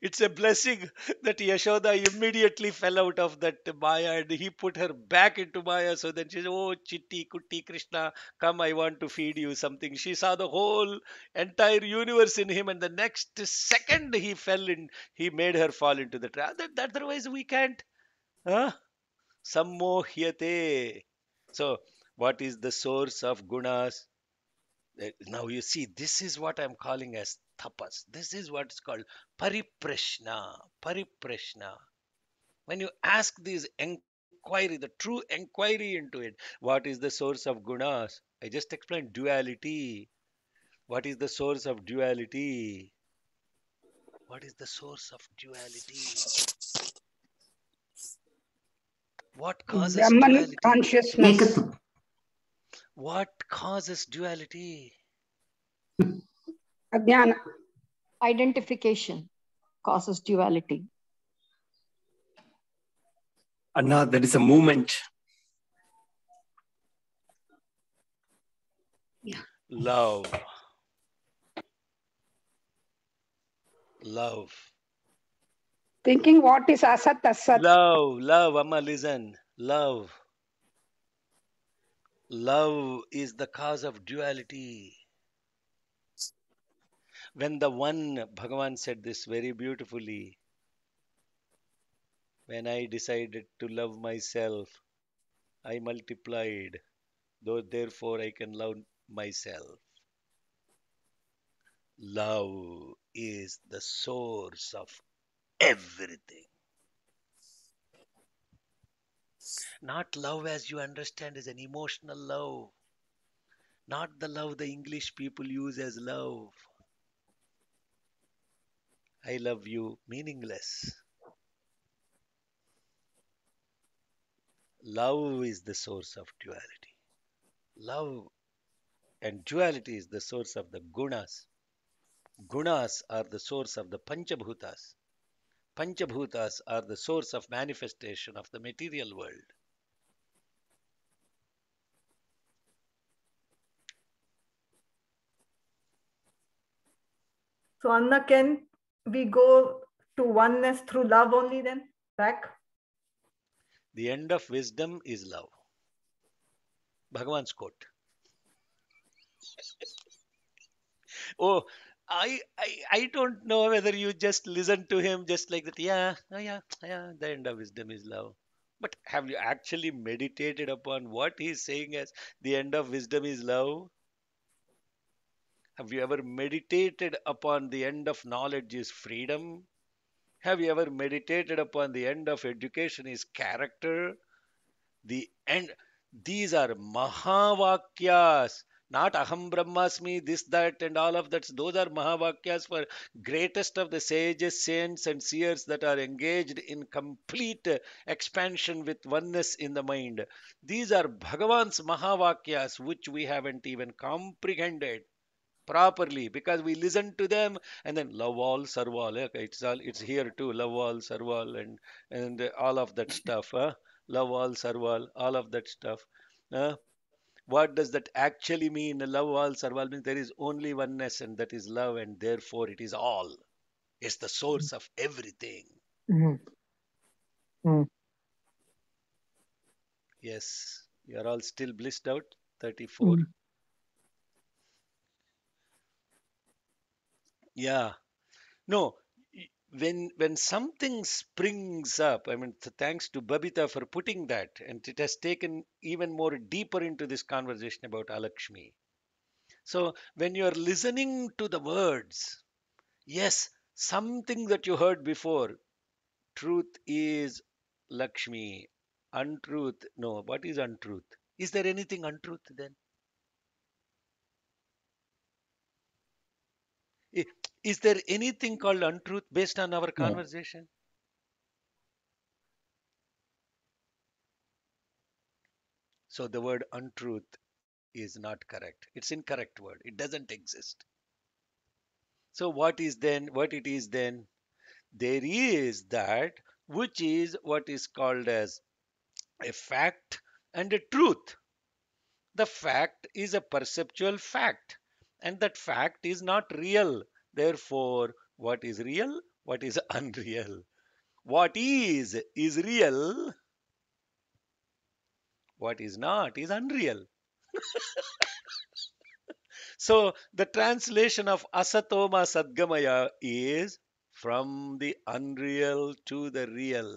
It's a blessing that Yashoda immediately fell out of that Maya and he put her back into Maya. So then she said, "Oh, Chitti, Kutti, Krishna, come, I want to feed you something." She saw the whole entire universe in him, and the next second he made her fall into the trap. Otherwise, we can't. Huh? Sammohyate. So, what is the source of gunas? Now you see, this is what I'm calling as tapas. This is what's called pariprashna. Pariprashna. When you ask this inquiry, the true inquiry into it, what is the source of gunas? I just explained duality. What is the source of duality? What is the source of duality? What causes Brahman duality? consciousness. Ekatva. What causes duality? Ajnana. Identification causes duality. Anna, there is a movement. Love. Love. Thinking what is asat, asat. Love, Amma, listen. Love. Love is the cause of duality. When the one, Bhagavan said this very beautifully, when I decided to love myself, I multiplied, though therefore I can love myself. Love is the source of everything. Not love as you understand as an emotional love. Not the love the English people use as love. I love you, meaningless. Love is the source of duality. Love and duality is the source of the gunas. Gunas are the source of the Panchabhutas. Panchabhutas are the source of manifestation of the material world. So Anna, can we go to oneness through love only then? Back? The end of wisdom is love. Bhagavan's quote. Oh, I don't know whether you just listen to him just like that. Yeah, oh yeah, the end of wisdom is love. But have you actually meditated upon what he's saying as the end of wisdom is love? Have you ever meditated upon the end of knowledge is freedom? Have you ever meditated upon the end of education is character? The end, these are Mahavakyas, not Aham Brahmasmi, this, that, and all of that. Those are Mahavakyas for greatest of the sages, saints, and seers that are engaged in complete expansion with oneness in the mind. These are Bhagavan's Mahavakyas, which we haven't even comprehended properly because we listen to them and then love all serve all. Okay, it's here too, love all serve all, and all of that stuff, love all serve all of that stuff. What does that actually mean? Love all serve all means there is only oneness, and that is love, and therefore it is all. It's the source of everything. Yes, you are all still blissed out. 34. Yeah. No, when something springs up, I mean, thanks to Babita for putting that, and it has taken even more deeper into this conversation about Alakshmi. So when you are listening to the words, yes, something that you heard before, truth is Lakshmi, Untruth. No, what is untruth? Is there anything untruth then? I- Is there anything called untruth based on our No. conversation? So the word untruth is not correct. It's incorrect word. It doesn't exist. So what is then? What it is then? There is that which is what is called as a fact and a truth. The fact is a perceptual fact, and that fact is not real. Therefore, what is real? What is unreal? What is real. What is not is unreal. So the translation of Asatoma Sadgamaya is from the unreal to the real,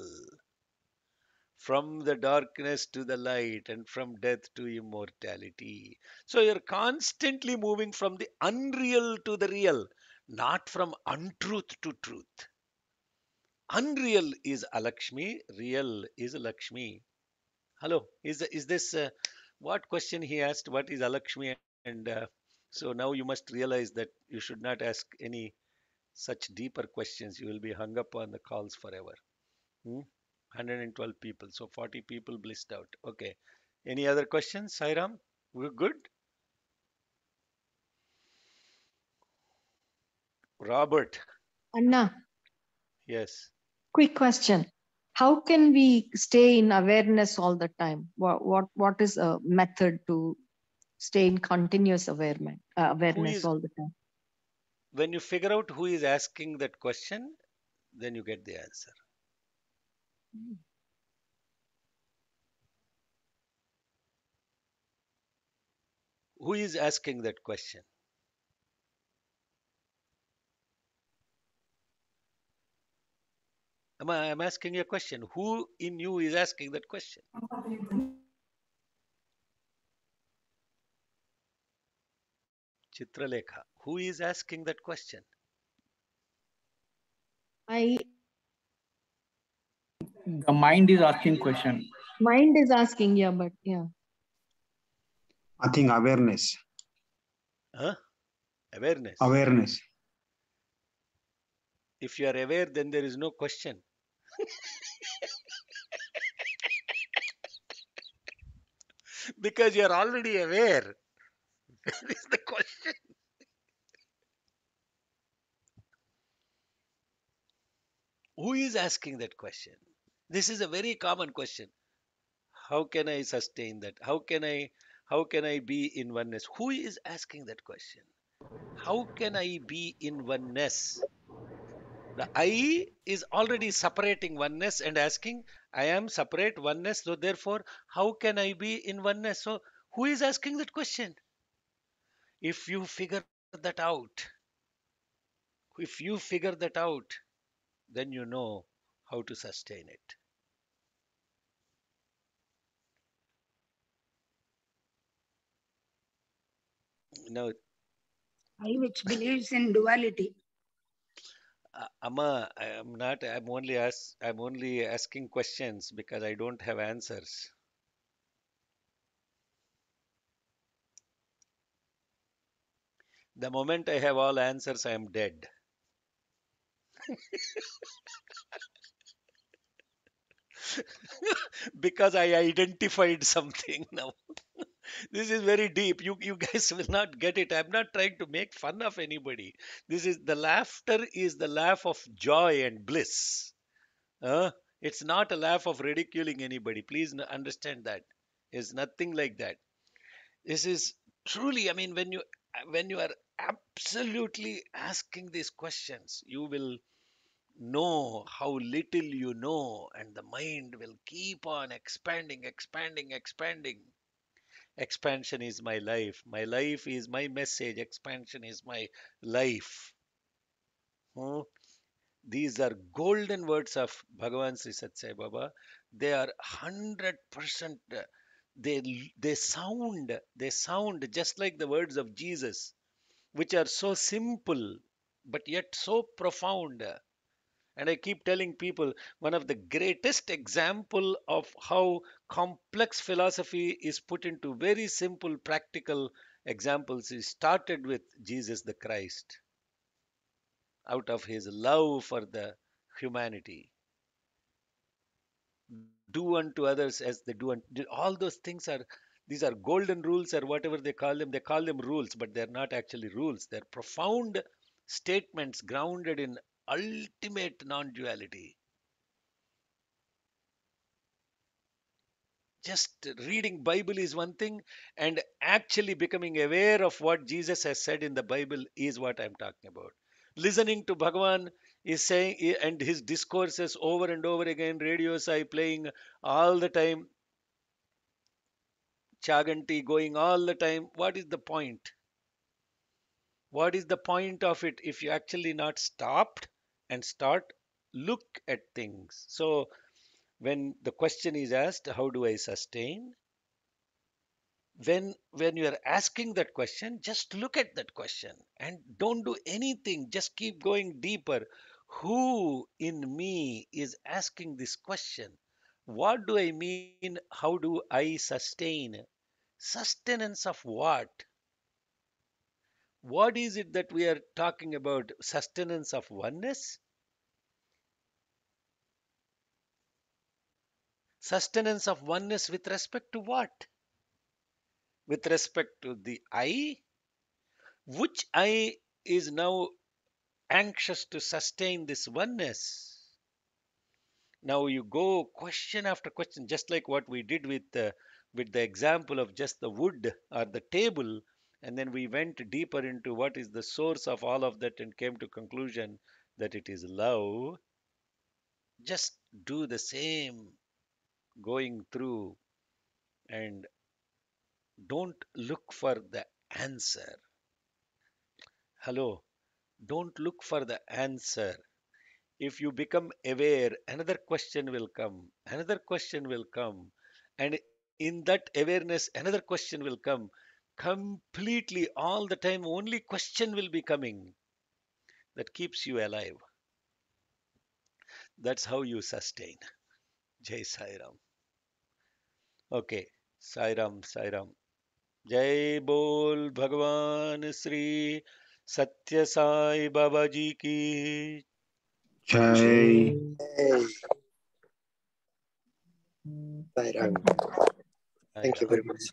from the darkness to the light, and from death to immortality. So you're constantly moving from the unreal to the real, not from untruth to truth. Unreal is Alakshmi, real is Lakshmi. Hello, is this what question he asked? What is Alakshmi? And so now you must realize that you should not ask any such deeper questions. You will be hung up on the calls forever. 112 people, so 40 people blissed out. Okay. Any other questions, Sairam? We're good? Robert. Anna, Yes. quick question. How can we stay in awareness all the time? What is a method to stay in continuous awareness is all the time? When you figure out who is asking that question, then you get the answer. Who is asking that question? I'm asking you a question. Who in you is asking that question? Chitralekha. Who is asking that question? The mind is asking question. Mind is asking, yeah, but yeah. I think awareness. Huh? Awareness. Awareness. If you are aware, then there is no question. Because you are already aware. That is the question. Who is asking that question? This is a very common question. How can I sustain that? How can I be in oneness? Who is asking that question? How can I be in oneness? The I is already separating oneness and asking, I am separate oneness, so therefore, how can I be in oneness? So, who is asking that question? If you figure that out, then you know how to sustain it. Now, I which believes in duality. Amma, I'm only asking questions because I don't have answers. The moment I have all answers, I am dead. Because I identified something now. This is very deep. You guys will not get it. I'm not trying to make fun of anybody. This is the laughter is the laugh of joy and bliss. It's not a laugh of ridiculing anybody. Please understand that. It's nothing like that. This is truly, I mean, when you are absolutely asking these questions, you will know how little you know, and the mind will keep on expanding, expanding, expanding. Expansion is my life. My life is my message. Expansion is my life. Hmm? These are golden words of Bhagavan Sri Sat Sai Baba. They are 100%. They sound just like the words of Jesus, which are so simple but yet so profound. And I keep telling people, one of the greatest example of how complex philosophy is put into very simple, practical examples is started with Jesus the Christ, out of his love for the humanity. Do unto others as they do unto. All those things are, these are golden rules or whatever they call them. They call them rules, but they're not actually rules. They're profound statements grounded in ultimate non-duality. Just reading Bible is one thing, and actually becoming aware of what Jesus has said in the Bible is what I'm talking about. Listening to Bhagavan is saying, and his discourses over and over again, radio sai playing all the time, Chaganti going all the time. What is the point? What is the point of it if you actually not stopped and start look at things? So when the question is asked, how do I sustain? When you are asking that question, just look at that question and don't do anything. Just keep going deeper. Who in me is asking this question? What do I mean? How do I sustain? Sustenance of what? What is it that we are talking about? Sustenance of oneness? Sustenance of oneness with respect to what? With respect to the I? Which I is now anxious to sustain this oneness? Now you go question after question, just like what we did with the example of just the wood or the table, and then we went deeper into what is the source of all of that and came to conclusion that it is love. Just do the same going through and don't look for the answer. Hello, don't look for the answer. If you become aware, another question will come, another question will come, and in that awareness, another question will come. Completely all the time, only question will be coming that keeps you alive. That's how you sustain. Jai Sai Ram. Okay, Sai Ram, Sai Ram. जय बोल भगवान श्री सत्य साई बाबा जी की Jai. Thank you very much.